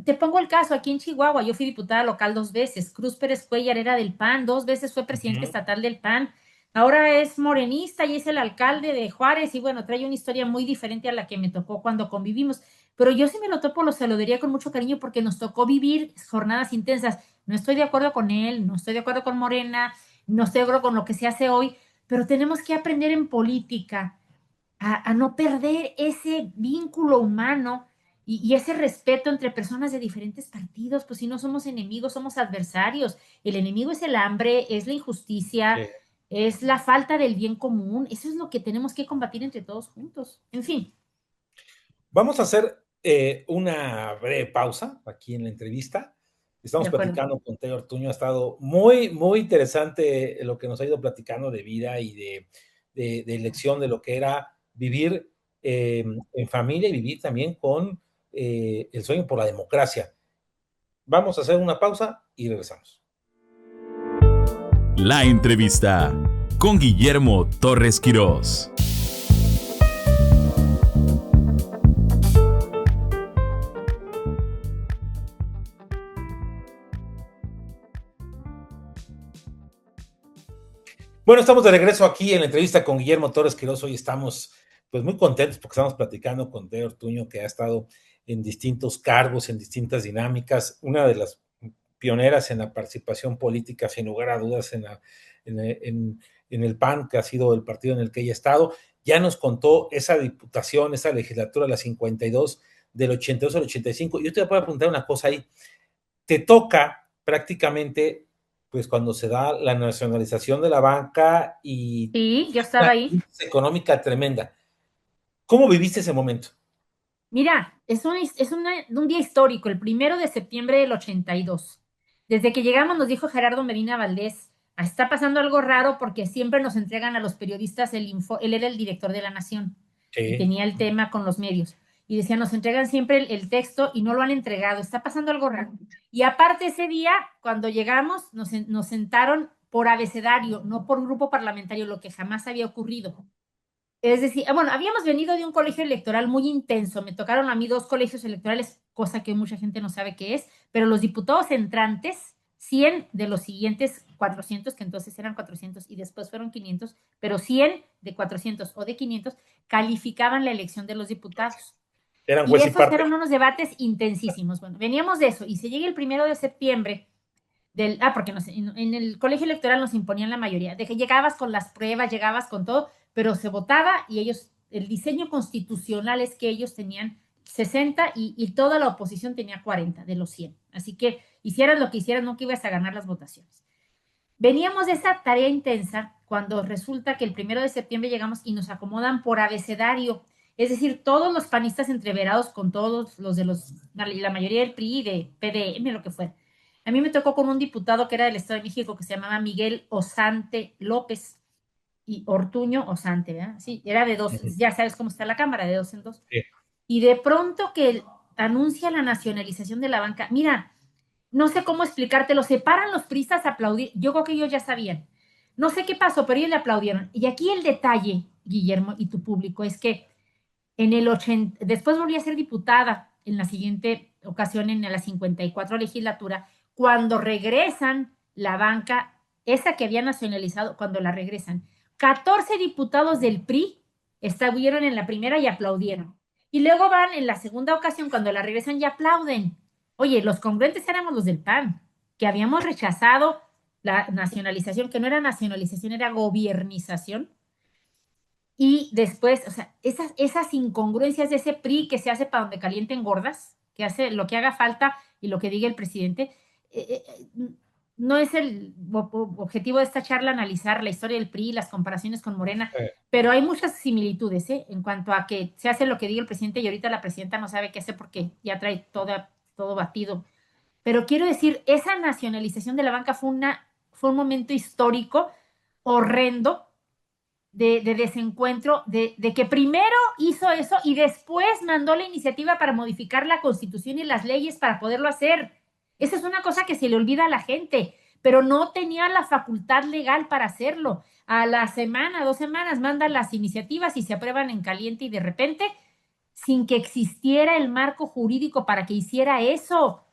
Te pongo el caso, aquí en Chihuahua, yo fui diputada local 2 veces, Cruz Pérez Cuellar era del PAN, 2 veces fue presidente Ujú. estatal del PAN, ahora es morenista y es el alcalde de Juárez y bueno, trae una historia muy diferente a la que me tocó cuando convivimos. Pero yo sí me lo topo, lo saludaría con mucho cariño porque nos tocó vivir jornadas intensas. No estoy de acuerdo con él, no estoy de acuerdo con Morena, no estoy de acuerdo con lo que se hace hoy, pero tenemos que aprender en política a no perder ese vínculo humano y ese respeto entre personas de diferentes partidos, pues si no somos enemigos, somos adversarios. El enemigo es el hambre, es la injusticia, Sí. es la falta del bien común. Eso es lo que tenemos que combatir entre todos juntos. En fin, Vamos a hacer una breve pausa aquí en la entrevista. de Estamos acuerdo. platicando con Teo Ortuño. Ha estado muy interesante lo que nos ha ido platicando de vida y de elección de lo que era vivir en familia y vivir también con el sueño por la democracia. Vamos a hacer una pausa y regresamos. La entrevista con Guillermo Torres Quirós. Bueno, estamos de regreso aquí en la entrevista con Guillermo Torres Quirós. Hoy estamos pues muy contentos porque estamos platicando con Teo Ortuño, que ha estado en distintos cargos, en distintas dinámicas, una de las pioneras en la participación política, sin lugar a dudas, en el PAN, que ha sido el partido en el que ella ha estado. Ya nos contó esa diputación, esa legislatura, la 52, del 82 al 85. Yo te voy a preguntar una cosa ahí. Te toca prácticamente, pues cuando se da la nacionalización de la banca y Sí, yo una estaba ahí. crisis económica tremenda. ¿Cómo viviste ese momento? Mira, un día histórico, el 1 de septiembre del 82. Desde que llegamos nos dijo Gerardo Medina Valdés: "Ah, está pasando algo raro porque siempre nos entregan a los periodistas el info". Él era el director de La Nación y Sí. tenía el tema con los medios. Y decía, nos entregan siempre el texto y no lo han entregado, está pasando algo raro. Y aparte ese día, cuando llegamos, nos sentaron por abecedario, no por grupo parlamentario, lo que jamás había ocurrido. Es decir, bueno, habíamos venido de un colegio electoral muy intenso. Me tocaron a mí 2 colegios electorales, cosa que mucha gente no sabe qué es, pero los diputados entrantes, 100 de los siguientes 400, que entonces eran 400 y después fueron 500, pero 100 de 400 o de 500 calificaban la elección de los diputados. Eran Y juez y esos parte. eran unos debates intensísimos. Bueno, veníamos de eso y se llega el 1 de septiembre porque en el colegio electoral nos imponían la mayoría, de que llegabas con las pruebas, llegabas con todo, pero se votaba y el diseño constitucional es que ellos tenían 60 y toda la oposición tenía 40 de los 100. Así que hicieras lo que hicieras, no que ibas a ganar las votaciones. Veníamos de esa tarea intensa cuando resulta que el 1 de septiembre llegamos y nos acomodan por abecedario, es decir, todos los panistas entreverados con todos los de la mayoría del PRI, de PDM, lo que fue. A mí me tocó con un diputado que era del Estado de México que se llamaba Miguel Osante López y Ortuño Osante, ¿verdad? Sí, era de dos, ya sabes cómo está la Cámara, de dos en dos. Sí. Y de pronto que anuncia la nacionalización de la banca, mira, no sé cómo explicártelo, se paran los pristas a aplaudir, yo creo que ellos ya sabían. No sé qué pasó, pero ellos le aplaudieron. Y aquí el detalle, Guillermo, y tu público, es que después volví a ser diputada en la siguiente ocasión, en la 54 legislatura, cuando regresan la banca, esa que había nacionalizado, cuando la regresan, 14 diputados del PRI estuvieron en la primera y aplaudieron. Y luego van en la segunda ocasión, cuando la regresan, y aplauden. Oye, los congruentes éramos los del PAN, que habíamos rechazado la nacionalización, que no era nacionalización, era gobiernización. Y después, o sea, esas incongruencias de ese PRI que se hace para donde calienten gordas, que hace lo que haga falta y lo que diga el presidente, no es el objetivo de esta charla analizar la historia del PRI, las comparaciones con Morena, pero hay muchas similitudes, en cuanto a que se hace lo que diga el presidente y ahorita la presidenta no sabe qué hacer porque ya trae todo batido. Pero quiero decir, esa nacionalización de la banca fue un momento histórico horrendo de desencuentro, de que primero hizo eso y después mandó la iniciativa para modificar la Constitución y las leyes para poderlo hacer. Esa es una cosa que se le olvida a la gente, pero no tenía la facultad legal para hacerlo. A la semana, 2 semanas, mandan las iniciativas y se aprueban en caliente y de repente, sin que existiera el marco jurídico para que hiciera eso. O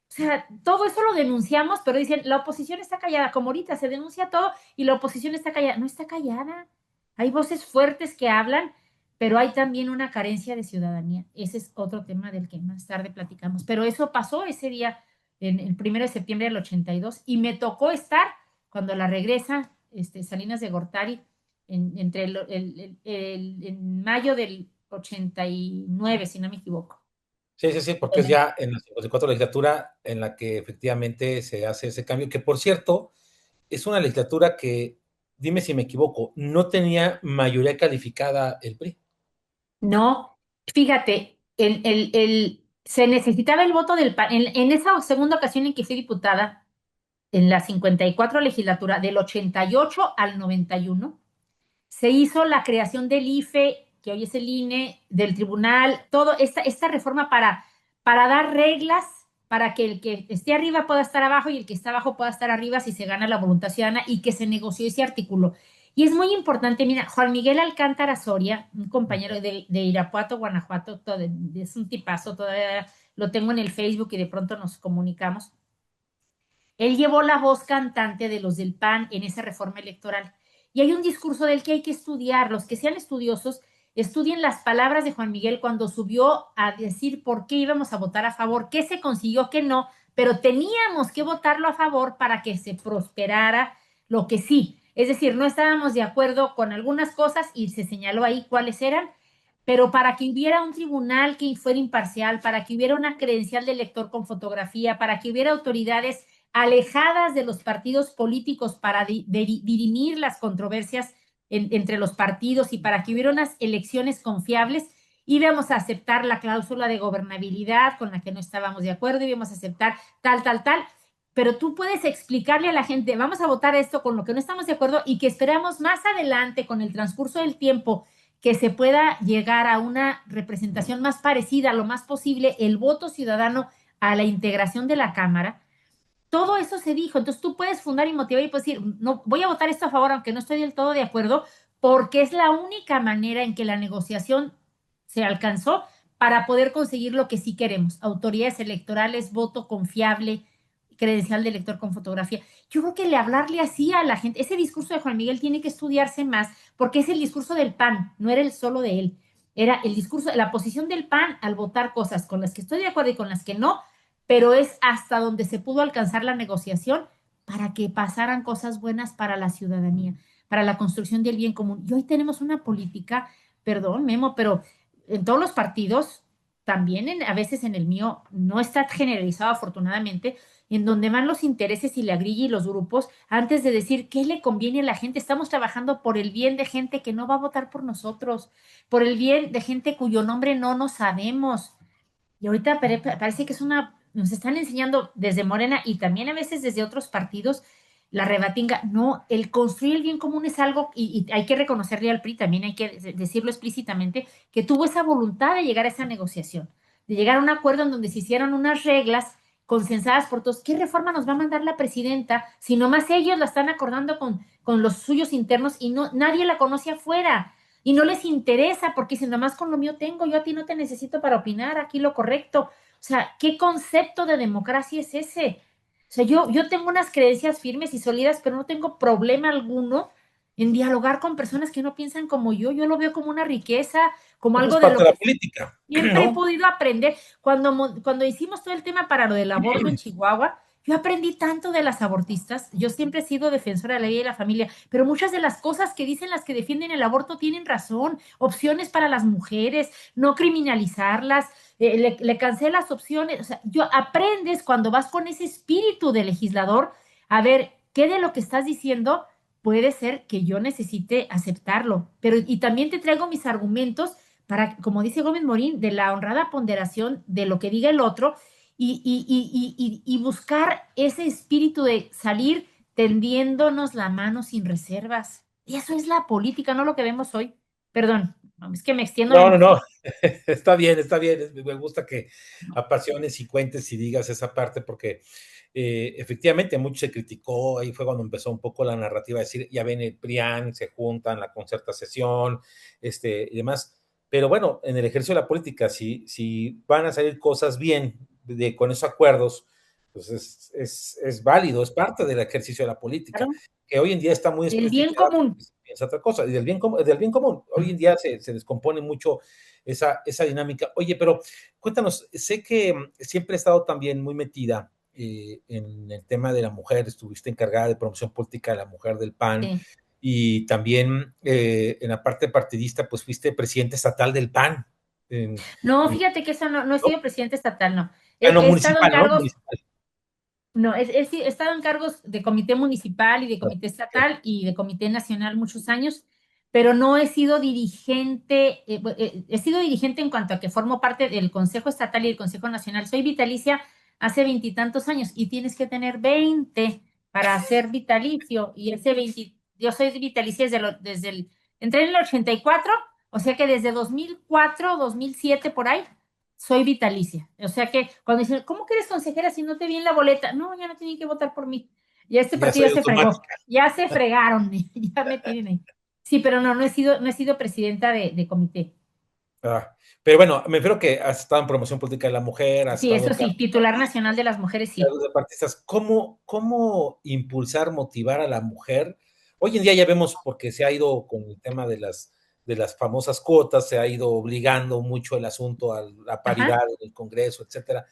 sea, todo eso lo denunciamos, pero dicen, la oposición está callada, como ahorita se denuncia todo y la oposición está callada. No está callada. Hay voces fuertes que hablan, pero hay también una carencia de ciudadanía. Ese es otro tema del que más tarde platicamos. Pero eso pasó ese día, en el 1 de septiembre del 82, y me tocó estar cuando la regresa Salinas de Gortari en mayo del 89, si no me equivoco. Sí, porque es ya en la 54 legislatura en la que efectivamente se hace ese cambio, que por cierto, es una legislatura que, dime si me equivoco, no tenía mayoría calificada el PRI. No, fíjate, se necesitaba el voto del PAN. En esa segunda ocasión en que fui diputada, en la 54 legislatura, del 88 al 91, se hizo la creación del IFE, que hoy es el INE, del tribunal, toda esta reforma para dar reglas para que el que esté arriba pueda estar abajo y el que está abajo pueda estar arriba si se gana la voluntad ciudadana, y que se negoció ese artículo. Y es muy importante, mira, Juan Miguel Alcántara Soria, un compañero de Irapuato, Guanajuato, es un tipazo, todavía lo tengo en el Facebook y de pronto nos comunicamos. Él llevó la voz cantante de los del PAN en esa reforma electoral. Y hay un discurso del que hay que estudiar. Los que sean estudiosos, estudien las palabras de Juan Miguel cuando subió a decir por qué íbamos a votar a favor, qué se consiguió, qué no, pero teníamos que votarlo a favor para que se prosperara lo que sí. Es decir, no estábamos de acuerdo con algunas cosas y se señaló ahí cuáles eran, pero para que hubiera un tribunal que fuera imparcial, para que hubiera una credencial de elector con fotografía, para que hubiera autoridades alejadas de los partidos políticos para dirimir las controversias entre los partidos y para que hubiera unas elecciones confiables, íbamos a aceptar la cláusula de gobernabilidad con la que no estábamos de acuerdo, íbamos a aceptar tal, pero tú puedes explicarle a la gente, vamos a votar esto con lo que no estamos de acuerdo y que esperamos más adelante con el transcurso del tiempo que se pueda llegar a una representación más parecida, lo más posible, el voto ciudadano a la integración de la Cámara. Todo eso se dijo. Entonces tú puedes fundar y motivar y puedes decir, no, voy a votar esto a favor, aunque no estoy del todo de acuerdo, porque es la única manera en que la negociación se alcanzó para poder conseguir lo que sí queremos: autoridades electorales, voto confiable, credencial de elector con fotografía. Yo creo que hablarle así a la gente, ese discurso de Juan Miguel tiene que estudiarse más, porque es el discurso del PAN, no era el solo de él. Era el discurso, la posición del PAN al votar cosas con las que estoy de acuerdo y con las que no, pero es hasta donde se pudo alcanzar la negociación para que pasaran cosas buenas para la ciudadanía, para la construcción del bien común. Y hoy tenemos una política, perdón, Memo, pero en todos los partidos, también a veces en el mío, no está generalizado afortunadamente, en donde van los intereses y la grilla y los grupos, antes de decir qué le conviene a la gente. Estamos trabajando por el bien de gente que no va a votar por nosotros, por el bien de gente cuyo nombre no nos sabemos. Y ahorita parece que nos están enseñando desde Morena y también a veces desde otros partidos la rebatinga. No, el construir el bien común es algo, y hay que reconocerle al PRI, también hay que decirlo explícitamente, que tuvo esa voluntad de llegar a esa negociación, de llegar a un acuerdo en donde se hicieron unas reglas consensadas por todos. ¿Qué reforma nos va a mandar la presidenta si nomás ellos la están acordando con los suyos internos y no, nadie la conoce afuera? Y no les interesa porque dicen, nomás con lo mío tengo, yo a ti no te necesito para opinar, aquí lo correcto. O sea, ¿qué concepto de democracia es ese? O sea, yo tengo unas creencias firmes y sólidas, pero no tengo problema alguno en dialogar con personas que no piensan como yo lo veo como una riqueza, como Pues algo de parte lo de la que política, siempre he ¿no? podido aprender. Cuando hicimos todo el tema para lo del aborto en Chihuahua, yo aprendí tanto de las abortistas. Yo siempre he sido defensora de la vida y la familia, pero muchas de las cosas que dicen las que defienden el aborto tienen razón. Opciones para las mujeres, no criminalizarlas, le cansé las opciones. O sea, yo aprendes cuando vas con ese espíritu de legislador a ver qué de lo que estás diciendo puede ser que yo necesite aceptarlo. Pero, y también te traigo mis argumentos para, como dice Gómez Morín, de la honrada ponderación de lo que diga el otro y buscar ese espíritu de salir tendiéndonos la mano sin reservas. Y eso es la política, no lo que vemos hoy. Perdón, es que me extiendo, me No, no, no, emociono. está bien, está bien. Me gusta que apasiones y cuentes y digas esa parte porque efectivamente mucho se criticó, ahí fue cuando empezó un poco la narrativa de decir, ya ven el PRIAN, se juntan, la concerta sesión, y demás. Pero bueno, en el ejercicio de la política, si van a salir cosas bien con esos acuerdos, pues es válido, es parte del ejercicio de la política, Claro, que hoy en día está muy del bien desprestigiada común. porque se piensa otra cosa, y del bien común. Hoy en día se descompone mucho esa dinámica. Oye, pero cuéntanos, sé que siempre he estado también muy metida en el tema de la mujer, estuviste encargada de promoción política de la mujer del PAN Sí. y también en la parte partidista, pues fuiste presidente estatal del PAN. No, En- fíjate que eso no he ¿no? sido presidente estatal, no. Ah, no, He estado en municipal, ¿no? cargos. Municipal. No, he estado en cargos de comité municipal y de comité Ok. estatal y de comité nacional muchos años, pero no he sido dirigente, he sido dirigente en cuanto a que formo parte del Consejo Estatal y del Consejo Nacional. Soy vitalicia hace veintitantos años y tienes que tener 20 para ser vitalicio y ese 20, yo soy vitalicia entré en el 84, o sea que desde 2004, 2007 por ahí soy vitalicia. O sea que cuando dicen, ¿cómo que eres consejera si no te vi en la boleta? No, ya no tienen que votar por mí. Ya este Ya partido soy ya se fregó. automática. Ya se fregaron. Ya me tienen ahí. Sí, pero no he sido presidenta de comité. Ah, pero bueno, me refiero que has estado en promoción política de la mujer, has Sí, estado eso en sí, titular nacional de las mujeres, sí. de partistas. ¿Cómo impulsar, motivar a la mujer? Hoy en día ya vemos, porque se ha ido con el tema de las famosas cuotas, se ha ido obligando mucho el asunto a la paridad Ajá, en el Congreso, etcétera.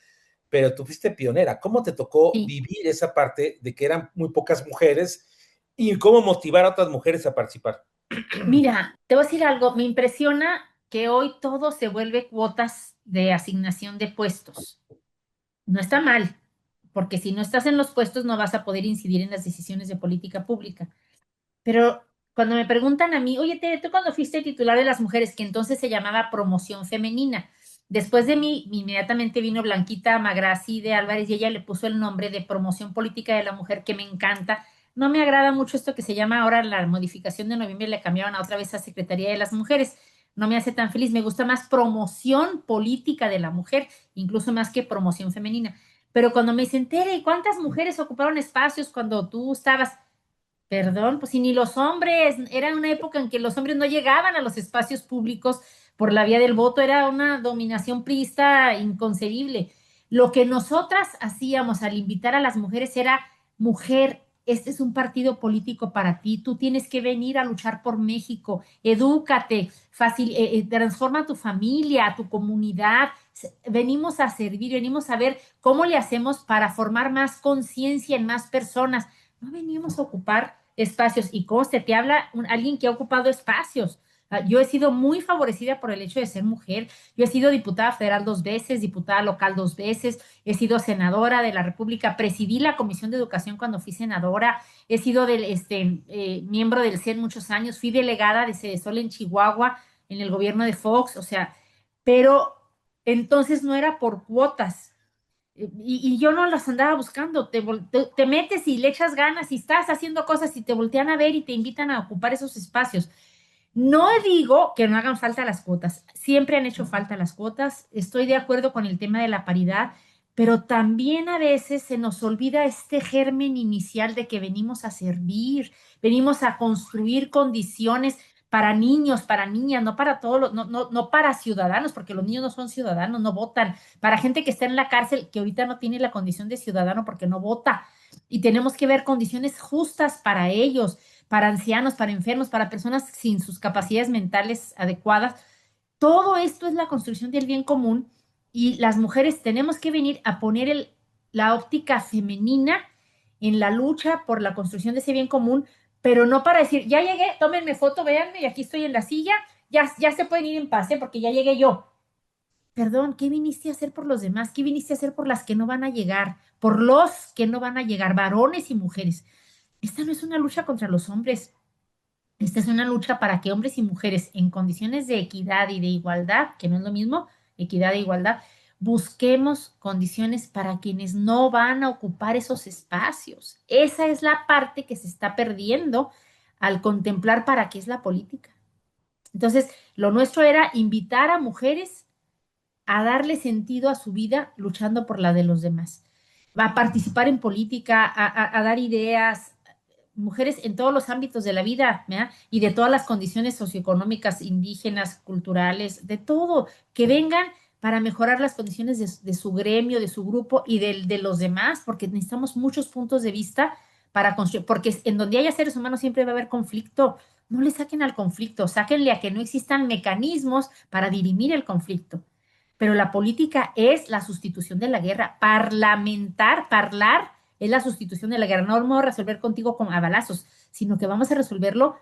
Pero tú fuiste pionera. ¿Cómo te tocó sí. vivir esa parte de que eran muy pocas mujeres y cómo motivar a otras mujeres a participar? Mira, te voy a decir algo. Me impresiona que hoy todo se vuelve cuotas de asignación de puestos. No está mal, porque si no estás en los puestos no vas a poder incidir en las decisiones de política pública. Pero cuando me preguntan a mí, oye, tú cuando fuiste titular de las mujeres, que entonces se llamaba promoción femenina, después de mí inmediatamente vino Blanquita Magrassi de Álvarez y ella le puso el nombre de promoción política de la mujer, que me encanta. No me agrada mucho esto que se llama ahora la modificación de noviembre, le cambiaron a otra vez a Secretaría de las Mujeres. No me hace tan feliz, me gusta más promoción política de la mujer, incluso más que promoción femenina. Pero cuando me dicen, Tere, ¿y cuántas mujeres ocuparon espacios cuando tú estabas? Perdón, pues si ni los hombres, era una época en que los hombres no llegaban a los espacios públicos por la vía del voto, era una dominación priista inconcebible. Lo que nosotras hacíamos al invitar a las mujeres era, mujer, este es un partido político para ti, tú tienes que venir a luchar por México, edúcate, transforma tu familia, tu comunidad, venimos a servir, venimos a ver cómo le hacemos para formar más conciencia en más personas. No venimos a ocupar espacios. Y conste, te habla alguien que ha ocupado espacios. Yo he sido muy favorecida por el hecho de ser mujer. Yo he sido diputada federal 2 veces, diputada local 2 veces, he sido senadora de la República, presidí la Comisión de Educación cuando fui senadora, he sido miembro del CEN muchos años, fui delegada de Cedesol en Chihuahua, en el gobierno de Fox, o sea, pero entonces no era por cuotas, y yo no las andaba buscando, te metes y le echas ganas y estás haciendo cosas y te voltean a ver y te invitan a ocupar esos espacios. No digo que no hagan falta las cuotas, siempre han hecho falta las cuotas, estoy de acuerdo con el tema de la paridad, pero también a veces se nos olvida este germen inicial de que venimos a servir, venimos a construir condiciones para niños, para niñas, no para todos los, no para ciudadanos, porque los niños no son ciudadanos, no votan, para gente que está en la cárcel, que ahorita no tiene la condición de ciudadano porque no vota. Y tenemos que ver condiciones justas para ellos, para ancianos, para enfermos, para personas sin sus capacidades mentales adecuadas. Todo esto es la construcción del bien común y las mujeres tenemos que venir a poner la óptica femenina en la lucha por la construcción de ese bien común, pero no para decir, ya llegué, tómenme foto, véanme, y aquí estoy en la silla, ya se pueden ir en paz, ¿eh? Porque ya llegué yo. Perdón, ¿qué viniste a hacer por los demás? ¿Qué viniste a hacer por las que no van a llegar? Por los que no van a llegar, varones y mujeres. Esta no es una lucha contra los hombres. Esta es una lucha para que hombres y mujeres en condiciones de equidad y de igualdad, que no es lo mismo, equidad e igualdad, busquemos condiciones para quienes no van a ocupar esos espacios. Esa es la parte que se está perdiendo al contemplar para qué es la política. Entonces, lo nuestro era invitar a mujeres a darle sentido a su vida luchando por la de los demás, a participar en política, a dar ideas, mujeres en todos los ámbitos de la vida, ¿verdad? Y de todas las condiciones socioeconómicas, indígenas, culturales, de todo, que vengan para mejorar las condiciones de su gremio, de su grupo y de los demás, porque necesitamos muchos puntos de vista para construir, porque en donde haya seres humanos siempre va a haber conflicto. No le saquen al conflicto, sáquenle a que no existan mecanismos para dirimir el conflicto. Pero la política es la sustitución de la guerra. Parlamentar, hablar, es la sustitución de la guerra. No vamos a resolver contigo con a balazos, sino que vamos a resolverlo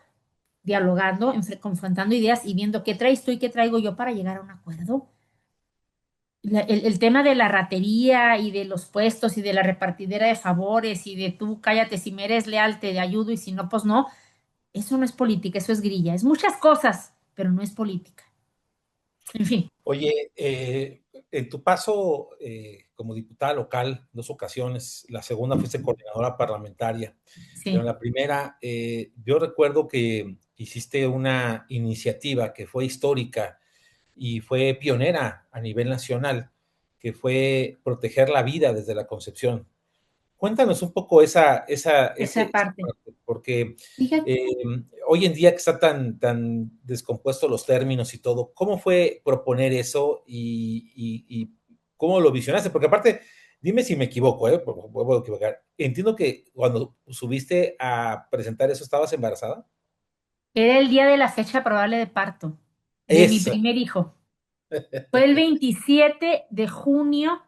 dialogando, confrontando ideas y viendo qué traes tú y qué traigo yo para llegar a un acuerdo. El tema de la ratería y de los puestos y de la repartidera de favores y de tú cállate, si me eres leal te ayudo y si no, pues no, eso no es política, eso es grilla. Es muchas cosas, pero no es política. En fin. Oye, en tu paso como diputada local, 2 ocasiones, la segunda fuiste coordinadora parlamentaria, pero en Sí. la primera, yo recuerdo que hiciste una iniciativa que fue histórica y fue pionera a nivel nacional, que fue proteger la vida desde la concepción. Cuéntanos un poco esa Esa parte. parte, porque Fíjate, eh, hoy en día que está tan descompuestos los términos y todo, ¿cómo fue proponer eso y cómo lo visionaste? Porque aparte, dime si me equivoco, porque puedo equivocar. Entiendo que cuando subiste a presentar eso, ¿estabas embarazada? era el día de la fecha probable de parto de mi Eso. primer hijo. Fue el 27 de junio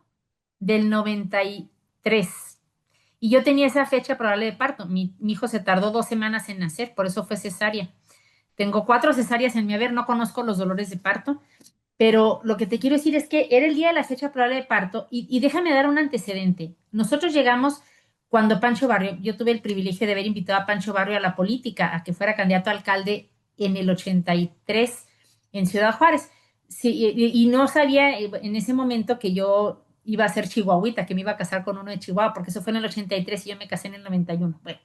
del 93. Y yo tenía esa fecha probable de parto. Mi hijo se tardó 2 semanas en nacer, por eso fue cesárea. Tengo 4 cesáreas en mi haber, no conozco los dolores de parto, pero lo que te quiero decir es que era el día de la fecha probable de parto y déjame dar un antecedente. Nosotros llegamos cuando Pancho Barrio, yo tuve el privilegio de haber invitado a Pancho Barrio a la política, a que fuera candidato a alcalde en el 83 en Ciudad Juárez. Sí, y no sabía en ese momento que yo iba a ser chihuahuita, que me iba a casar con uno de Chihuahua, porque eso fue en el 83 y yo me casé en el 91. Bueno,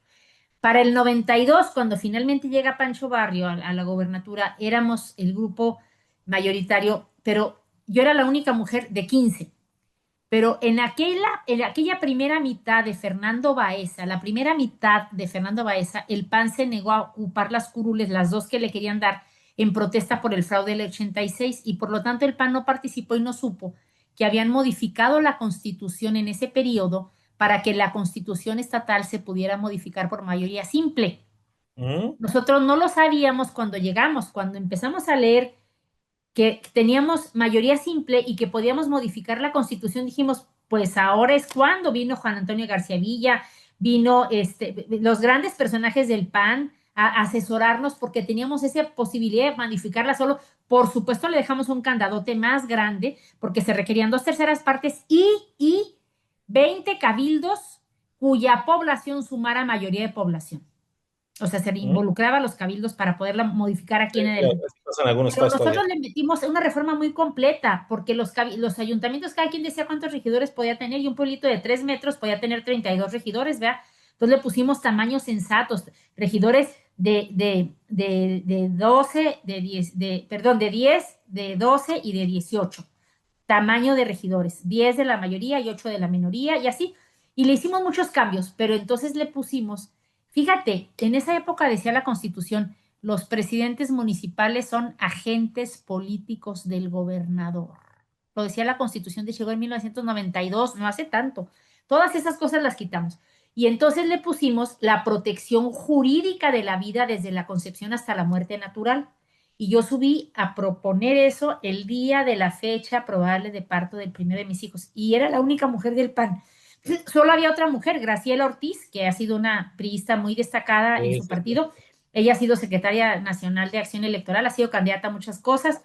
para el 92, cuando finalmente llega Pancho Barrio a la gobernatura, éramos el grupo mayoritario, pero yo era la única mujer de 15. Pero en aquella primera mitad de Fernando Baeza, la primera mitad de Fernando Baeza, el PAN se negó a ocupar las curules, las dos que le querían dar, en protesta por el fraude del 86, y por lo tanto el PAN no participó y no supo que habían modificado la Constitución en ese periodo para que la Constitución estatal se pudiera modificar por mayoría simple. ¿Mm? Nosotros no lo sabíamos cuando llegamos, cuando empezamos a leer que teníamos mayoría simple y que podíamos modificar la Constitución, dijimos, pues ahora es cuando vino Juan Antonio García Villa, vino los grandes personajes del PAN a asesorarnos porque teníamos esa posibilidad de modificarla solo. Por supuesto, le dejamos un candadote más grande porque se requerían 2/3 partes y 20 cabildos cuya población sumara mayoría de población. O sea, se ¿Mm? involucraba a los cabildos para poderla modificar aquí Sí, en claro, adelante. así pasa en algunos Pero casos todavía. nosotros le metimos una reforma muy completa, porque los ayuntamientos, cada quien decía cuántos regidores podía tener, y un pueblito de 3 metros podía tener 32 regidores, ¿verdad? Entonces le pusimos tamaños sensatos, regidores de 12, de 10, perdón, de 10, de 12 y de 18. Tamaño de regidores, 10 de la mayoría y 8 de la minoría, y así. Y le hicimos muchos cambios, pero entonces le pusimos, fíjate, en esa época decía la Constitución, los presidentes municipales son agentes políticos del gobernador. Lo decía la Constitución de Chihuahua en 1992, no hace tanto. Todas esas cosas las quitamos. Y entonces le pusimos la protección jurídica de la vida desde la concepción hasta la muerte natural. Y yo subí a proponer eso el día de la fecha probable de parto del primero de mis hijos. Y era la única mujer del PAN. Solo había otra mujer, Graciela Ortiz, que ha sido una priista muy destacada en Sí, su sí, sí. partido. Ella ha sido secretaria nacional de Acción Electoral, ha sido candidata a muchas cosas.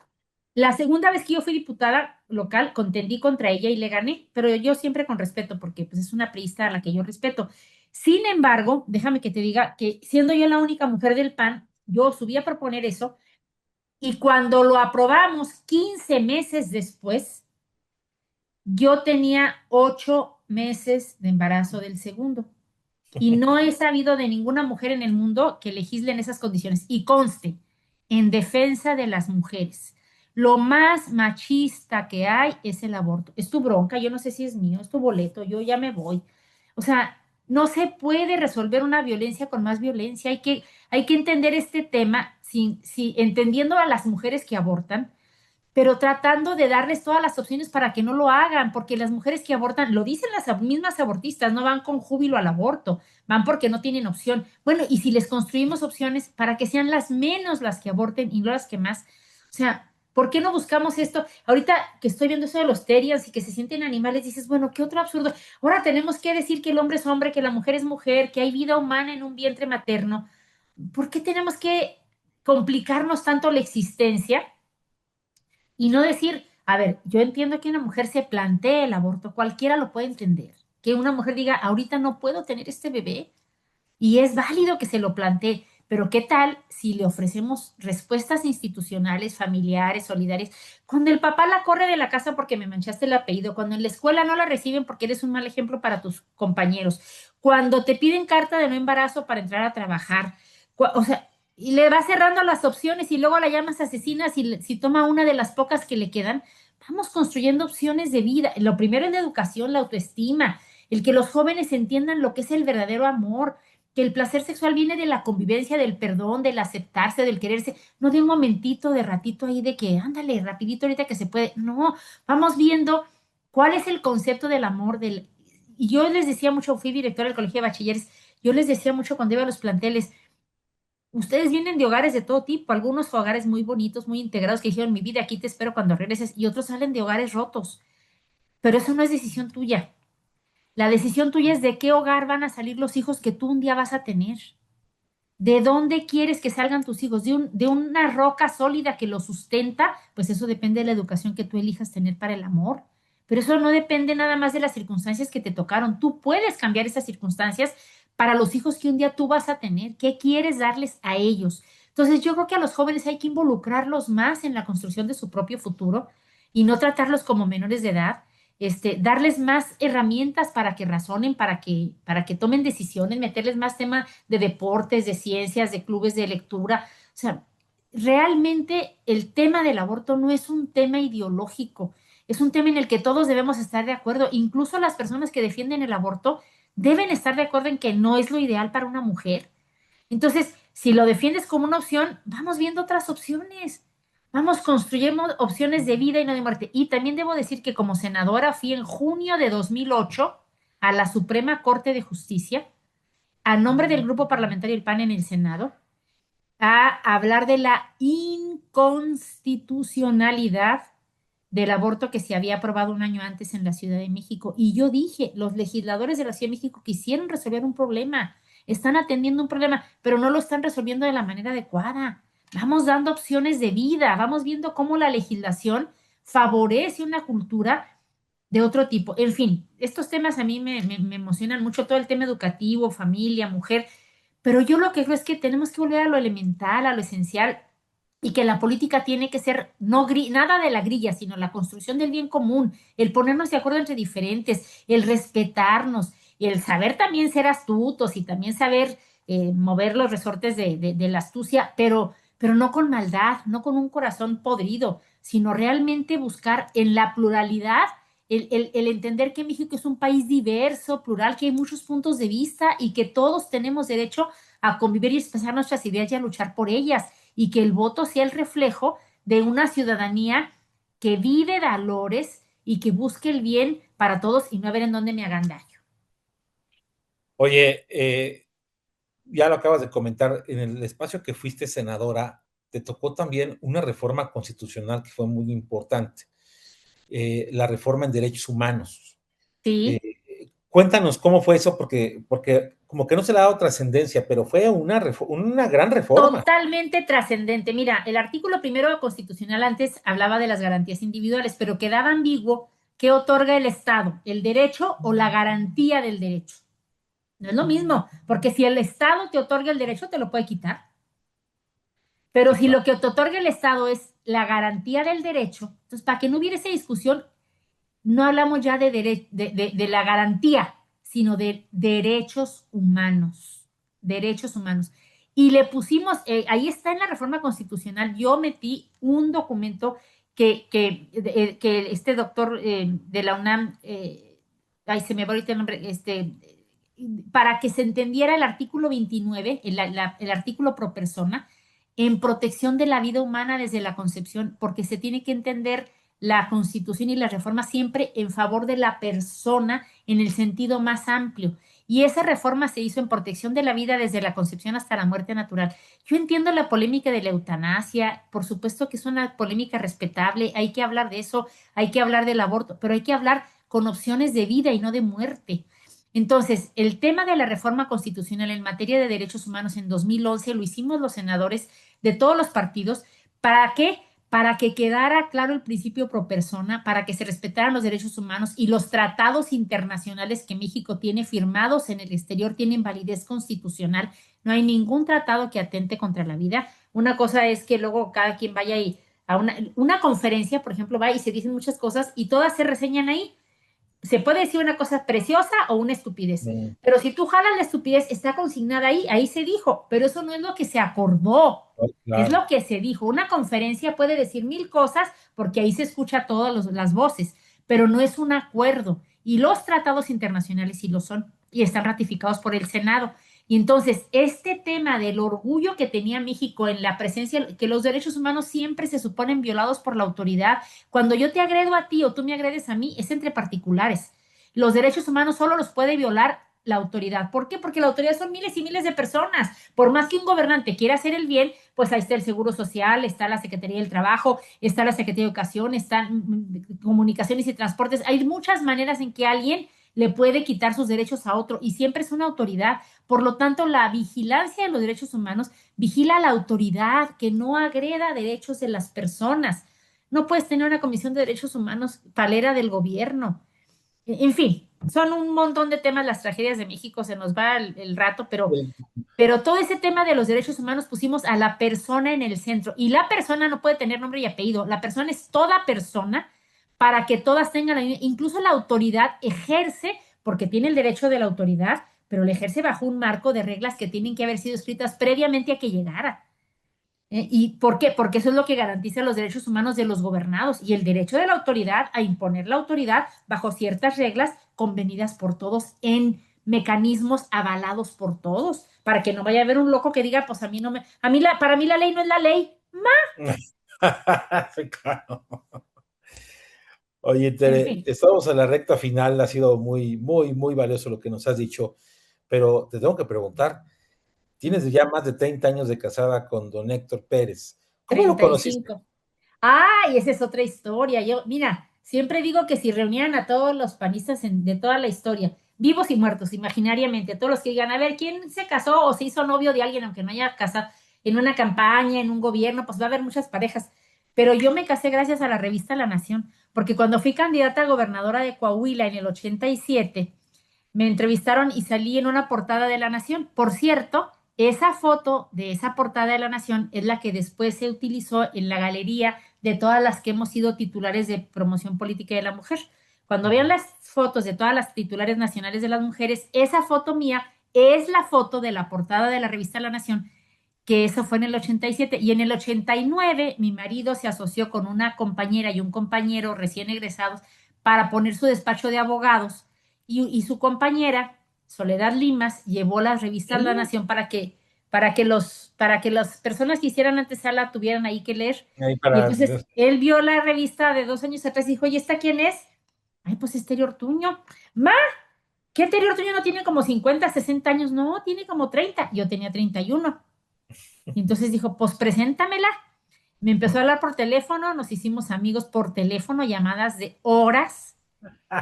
La segunda vez que yo fui diputada local, contendí contra ella y le gané, pero yo siempre con respeto, porque pues, es una priista a la que yo respeto. Sin embargo, déjame que te diga que siendo yo la única mujer del PAN, yo subí a proponer eso y cuando lo aprobamos 15 meses después, yo tenía 8 meses de embarazo del segundo. Y no he sabido de ninguna mujer en el mundo que legisle en esas condiciones. Y conste, en defensa de las mujeres. Lo más machista que hay es el aborto. Es tu bronca, yo no sé si es mío, es tu boleto, yo ya me voy. O sea, no se puede resolver una violencia con más violencia. Hay que entender este tema entendiendo a las mujeres que abortan, pero tratando de darles todas las opciones para que no lo hagan, porque las mujeres que abortan, lo dicen las mismas abortistas, no van con júbilo al aborto, van porque no tienen opción. Bueno, y si les construimos opciones para que sean las menos las que aborten y no las que más, o sea, ¿por qué no buscamos esto? Ahorita que estoy viendo eso de los terians y que se sienten animales, dices, bueno, qué otro absurdo. Ahora tenemos que decir que el hombre es hombre, que la mujer es mujer, que hay vida humana en un vientre materno. ¿Por qué tenemos que complicarnos tanto la existencia? Y no decir, a ver, yo entiendo que una mujer se plantee el aborto, cualquiera lo puede entender. Que una mujer diga, ahorita no puedo tener este bebé y es válido que se lo plantee, pero ¿qué tal si le ofrecemos respuestas institucionales, familiares, solidarias? Cuando el papá la corre de la casa porque me manchaste el apellido, cuando en la escuela no la reciben porque eres un mal ejemplo para tus compañeros, cuando te piden carta de no embarazo para entrar a trabajar, o sea, y le vas cerrando las opciones y luego la llamas asesina si toma una de las pocas que le quedan. Vamos construyendo opciones de vida. Lo primero es la educación, la autoestima, el que los jóvenes entiendan lo que es el verdadero amor, que el placer sexual viene de la convivencia, del perdón, del aceptarse, del quererse, no de un momentito, de ratito ahí de que, ándale, rapidito ahorita que se puede. No, vamos viendo cuál es el concepto del amor. Y yo les decía mucho, fui directora del Colegio de Bachilleres, yo les decía mucho cuando iba a los planteles, ustedes vienen de hogares de todo tipo, algunos hogares muy bonitos, muy integrados, que dijeron, mi vida, aquí te espero cuando regreses, y otros salen de hogares rotos, pero eso no es decisión tuya. La decisión tuya es de qué hogar van a salir los hijos que tú un día vas a tener. ¿De dónde quieres que salgan tus hijos? ¿De una roca sólida que los sustenta? Pues eso depende de la educación que tú elijas tener para el amor. Pero eso no depende nada más de las circunstancias que te tocaron. Tú puedes cambiar esas circunstancias para los hijos que un día tú vas a tener. ¿Qué quieres darles a ellos? Entonces yo creo que a los jóvenes hay que involucrarlos más en la construcción de su propio futuro y no tratarlos como menores de edad, darles más herramientas para que razonen, para que tomen decisiones, meterles más tema de deportes, de ciencias, de clubes de lectura. O sea, realmente el tema del aborto no es un tema ideológico, es un tema en el que todos debemos estar de acuerdo. Incluso las personas que defienden el aborto deben estar de acuerdo en que no es lo ideal para una mujer. Entonces, si lo defiendes como una opción, vamos viendo otras opciones. Vamos construyendo opciones de vida y no de muerte. Y también debo decir que como senadora fui en junio de 2008 a la Suprema Corte de Justicia, a nombre del Grupo Parlamentario del PAN en el Senado, a hablar de la inconstitucionalidad del aborto que se había aprobado un año antes en la Ciudad de México. Y yo dije, los legisladores de la Ciudad de México quisieron resolver un problema, están atendiendo un problema, pero no lo están resolviendo de la manera adecuada. Vamos dando opciones de vida, vamos viendo cómo la legislación favorece una cultura de otro tipo. En fin, estos temas a mí me emocionan mucho, todo el tema educativo, familia, mujer, pero yo lo que creo es que tenemos que volver a lo elemental, a lo esencial, y que la política tiene que ser no nada de la grilla, sino la construcción del bien común, el ponernos de acuerdo entre diferentes, el respetarnos, el saber también ser astutos y también saber mover los resortes de la astucia, pero no con maldad, no con un corazón podrido, sino realmente buscar en la pluralidad el entender que México es un país diverso, plural, que hay muchos puntos de vista y que todos tenemos derecho a convivir y expresar nuestras ideas y a luchar por ellas, y que el voto sea el reflejo de una ciudadanía que vive valores y que busque el bien para todos y no a ver en dónde me hagan daño. Oye, ya lo acabas de comentar, en el espacio que fuiste senadora, te tocó también una reforma constitucional que fue muy importante, la reforma en derechos humanos. Eh, Sí, Cuéntanos cómo fue eso, porque como que no se le ha dado trascendencia, pero fue una gran reforma. totalmente trascendente. Mira, el artículo primero constitucional antes hablaba de las garantías individuales, pero quedaba ambiguo qué otorga el Estado, el derecho o la garantía del derecho. No es lo mismo, porque si el Estado te otorga el derecho, te lo puede quitar. Pero Sí, si claro. lo que te otorga el Estado es la garantía del derecho, entonces para que no hubiera esa discusión, no hablamos ya de la garantía, sino de derechos humanos. Derechos humanos. Y le pusimos, ahí está en la reforma constitucional, yo metí un documento que este doctor de la UNAM, ay, se me va ahorita el nombre, para que se entendiera el artículo 29, el artículo pro persona, en protección de la vida humana desde la concepción, porque se tiene que entender la Constitución y las reformas siempre en favor de la persona en el sentido más amplio. Y esa reforma se hizo en protección de la vida desde la concepción hasta la muerte natural. Yo entiendo la polémica de la eutanasia, por supuesto que es una polémica respetable, hay que hablar de eso, hay que hablar del aborto, pero hay que hablar con opciones de vida y no de muerte. Entonces, el tema de la reforma constitucional en materia de derechos humanos en 2011 lo hicimos los senadores de todos los partidos. ¿Para qué? Para que quedara claro el principio pro persona, para que se respetaran los derechos humanos y los tratados internacionales que México tiene firmados en el exterior tienen validez constitucional. No hay ningún tratado que atente contra la vida. Una cosa es que luego cada quien vaya y a una conferencia, por ejemplo, va y se dicen muchas cosas y todas se reseñan ahí. Se puede decir una cosa preciosa o una estupidez, Mm, pero si tú jalas la estupidez, está consignada ahí, ahí se dijo, pero eso no es lo que se acordó, es claro. lo que se dijo. Una conferencia puede decir mil cosas porque ahí se escucha todas las voces, pero no es un acuerdo. Y los tratados internacionales sí lo son y están ratificados por el Senado. Y entonces, este tema del orgullo que tenía México en la presencia, que los derechos humanos siempre se suponen violados por la autoridad. Cuando yo te agredo a ti o tú me agredes a mí, es entre particulares. Los derechos humanos solo los puede violar la autoridad. ¿Por qué? Porque la autoridad son miles y miles de personas. Por más que un gobernante quiera hacer el bien, pues ahí está el Seguro Social, está la Secretaría del Trabajo, está la Secretaría de Educación, están Comunicaciones y Transportes. Hay muchas maneras en que alguien le puede quitar sus derechos a otro y siempre es una autoridad. Por lo tanto, la vigilancia de los derechos humanos vigila a la autoridad que no agreda derechos de las personas. No puedes tener una comisión de derechos humanos palera del gobierno. En fin, son un montón de temas, las tragedias de México, se nos va el rato, pero todo ese tema de los derechos humanos pusimos a la persona en el centro y la persona no puede tener nombre y apellido, la persona es toda persona para que todas tengan la misma, incluso la autoridad ejerce, porque tiene el derecho de la autoridad, pero lo ejerce bajo un marco de reglas que tienen que haber sido escritas previamente a que llegara. ¿Y por qué? Porque eso es lo que garantiza los derechos humanos de los gobernados y el derecho de la autoridad a imponer la autoridad bajo ciertas reglas convenidas por todos en mecanismos avalados por todos, para que no vaya a haber un loco que diga, pues a mí no me, a mí para mí la ley no es la ley. Sí, claro. Oye, En Tere, fin, estamos en la recta final, ha sido muy, muy, muy valioso lo que nos has dicho, pero te tengo que preguntar, tienes ya más de 30 años de casada con don Héctor Pérez. ¿Cómo lo conociste? 35. Ay, esa es otra historia. Yo, mira, siempre digo que si reunieran a todos los panistas de toda la historia, vivos y muertos, imaginariamente, todos los que digan, a ver, ¿quién se casó o se hizo novio de alguien, aunque no haya casado en una campaña, en un gobierno? Pues va a haber muchas parejas. Pero yo me casé gracias a la revista La Nación, porque cuando fui candidata a gobernadora de Coahuila en el 87, me entrevistaron y salí en una portada de La Nación. Por cierto, esa foto de esa portada de La Nación es la que después se utilizó en la galería de todas las que hemos sido titulares de promoción política de la mujer. Cuando vean las fotos de todas las titulares nacionales de las mujeres, esa foto mía es la foto de la portada de la revista La Nación, que eso fue en el 87. Y en el 89 mi marido se asoció con una compañera y un compañero recién egresados para poner su despacho de abogados y su compañera, Soledad Limas, llevó las revistas La Nación para que las personas que hicieran antesala tuvieran ahí que leer. Ahí Y para... entonces él vio la revista de 2 años atrás y dijo, oye, ¿esta quién es? Ay, pues es Tere Ortuño. ¡Ma! ¿Qué Tere Ortuño no tiene como 50, 60 años? No, tiene como 30. Yo tenía 31. Y entonces dijo, pues preséntamela. Me empezó a hablar por teléfono, nos hicimos amigos por teléfono, llamadas de horas.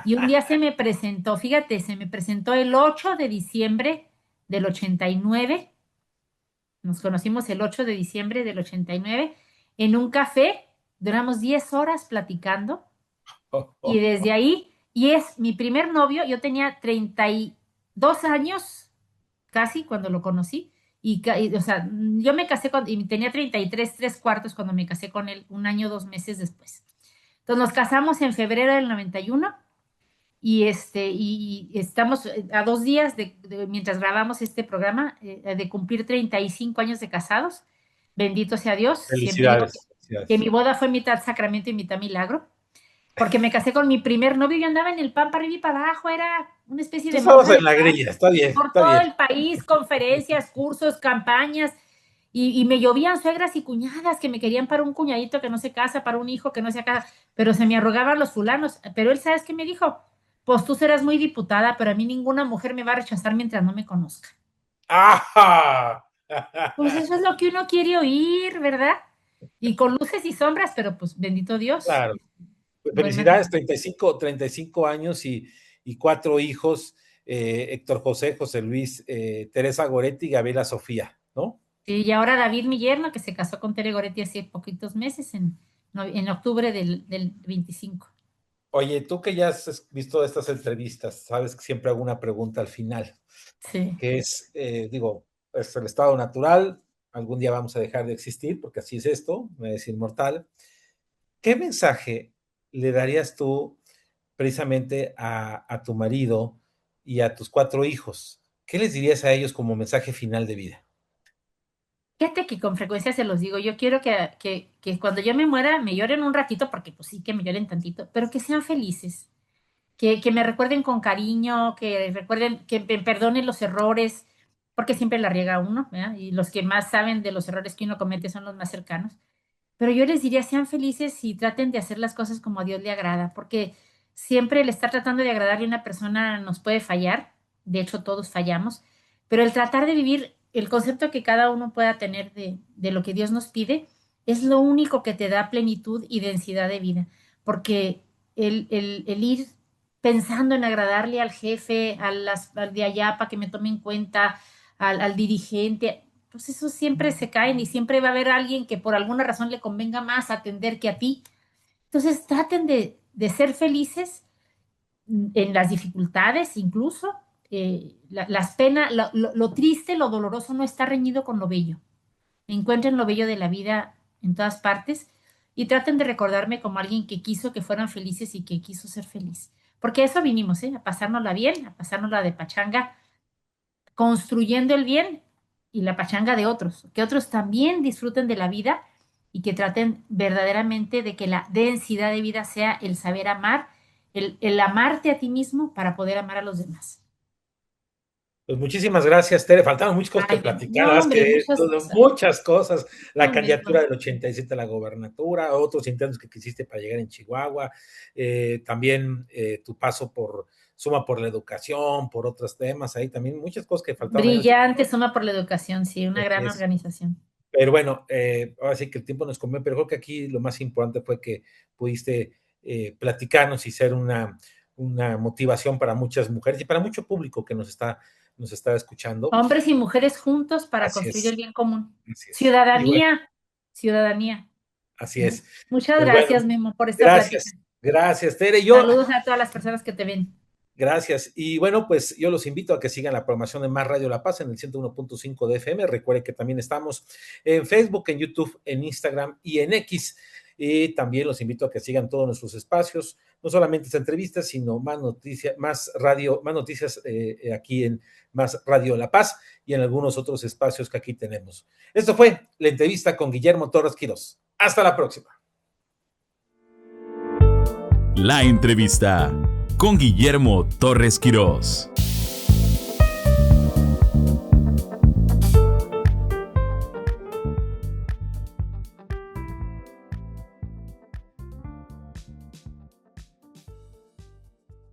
Y un día se me presentó, fíjate, se me presentó el 8 de diciembre del 89. Nos conocimos el 8 de diciembre del 89 en un café. Duramos 10 horas platicando. Y desde ahí, y es mi primer novio, yo tenía 32 años casi cuando lo conocí, o sea, yo me casé y tenía 33 3/4 cuando me casé con él, un año, 2 meses después. Entonces nos casamos en febrero del 91 y estamos a 2 días mientras grabamos este programa, de cumplir 35 años de casados. Bendito sea Dios, siempre digo Felicidades. que mi boda fue mitad sacramento y mitad milagro porque me casé con mi primer novio y yo andaba en el pan para arriba y para abajo, era una especie Tú de estabas monja en la grilla, está bien, por está todo bien. el país, conferencias, cursos, campañas, y me llovían suegras y cuñadas que me querían para un cuñadito que no se casa, para un hijo que no se casa, pero se me arrogaban los fulanos. Pero él, ¿sabes qué me dijo? Pues tú serás muy diputada, pero a mí ninguna mujer me va a rechazar mientras no me conozca. ¡Ajá! Pues eso es lo que uno quiere oír, ¿verdad? Y con luces y sombras, pero pues bendito Dios, Claro. buen Felicidades, matrimonio. 35 años y 4 hijos, Héctor José, José Luis, Teresa Goretti y Gabriela Sofía, ¿no? Sí, y ahora David, mi yerno, que se casó con Tere Goretti hace poquitos meses, en octubre del 25. Oye, tú que ya has visto estas entrevistas, sabes que siempre hago una pregunta al final, Sí. que es, digo, es el estado natural, algún día vamos a dejar de existir, porque así es esto, no es inmortal. ¿Qué mensaje le darías tú precisamente a tu marido y a tus 4 hijos? ¿Qué les dirías a ellos como mensaje final de vida? Fíjate que con frecuencia se los digo, yo quiero que cuando yo me muera me lloren un ratito, porque pues sí que me lloren tantito, pero que sean felices, que me recuerden con cariño, que recuerden, que me perdonen los errores, porque siempre la riega uno, ¿verdad? Y los que más saben de los errores que uno comete son los más cercanos. Pero yo les diría, sean felices y traten de hacer las cosas como a Dios le agrada, porque siempre el estar tratando de agradarle a una persona nos puede fallar, de hecho todos fallamos, pero el tratar de vivir el concepto que cada uno pueda tener de lo que Dios nos pide es lo único que te da plenitud y densidad de vida, porque el ir pensando en agradarle al jefe, al de allá para que me tome en cuenta, al dirigente, pues eso siempre se caen y siempre va a haber alguien que por alguna razón le convenga más atender que a ti. Entonces traten de ser felices en las dificultades, incluso las penas, lo triste, lo doloroso no está reñido con lo bello. Encuentren lo bello de la vida en todas partes y traten de recordarme como alguien que quiso que fueran felices y que quiso ser feliz. Porque a eso vinimos, ¿eh? A pasárnosla bien, a pasárnosla de pachanga, construyendo el bien y la pachanga de otros, que otros también disfruten de la vida y que traten verdaderamente de que la densidad de vida sea el saber amar, el amarte a ti mismo para poder amar a los demás. Pues muchísimas gracias, Tere. Faltaron muchas cosas que Ay, platicar, la no, verdad es hombre, que muchas cosas. muchas cosas. La No, hombre, candidatura no. del 87 a la gobernatura, otros intentos que quisiste para llegar en Chihuahua, también tu paso por Suma por la Educación, por otros temas, ahí también muchas cosas que faltaron ahí. Brillante, Suma por la Educación, sí, una gran Es, organización. pero bueno, ahora sí que el tiempo nos comió, pero creo que aquí lo más importante fue que pudiste platicarnos y ser una motivación para muchas mujeres y para mucho público que nos está escuchando. Hombres y mujeres juntos para Así construir el es, bien común. así es. Y bueno, Ciudadanía, ciudadanía. así ¿No? es. Muchas Pues bueno, gracias, Memo, por esta plática. gracias, Tere. Saludos a todas las personas que te ven. Gracias. Y bueno, pues yo los invito a que sigan la programación de Más Radio La Paz en el 101.5 de FM. Recuerde que también estamos en Facebook, en YouTube, en Instagram y en X. Y también los invito a que sigan todos nuestros espacios, no solamente esta entrevista, sino más noticias, más noticias aquí en Más Radio La Paz y en algunos otros espacios que aquí tenemos. Esto fue la entrevista con Guillermo Torres Quirós. Hasta la próxima. La entrevista con Guillermo Torres Quirós.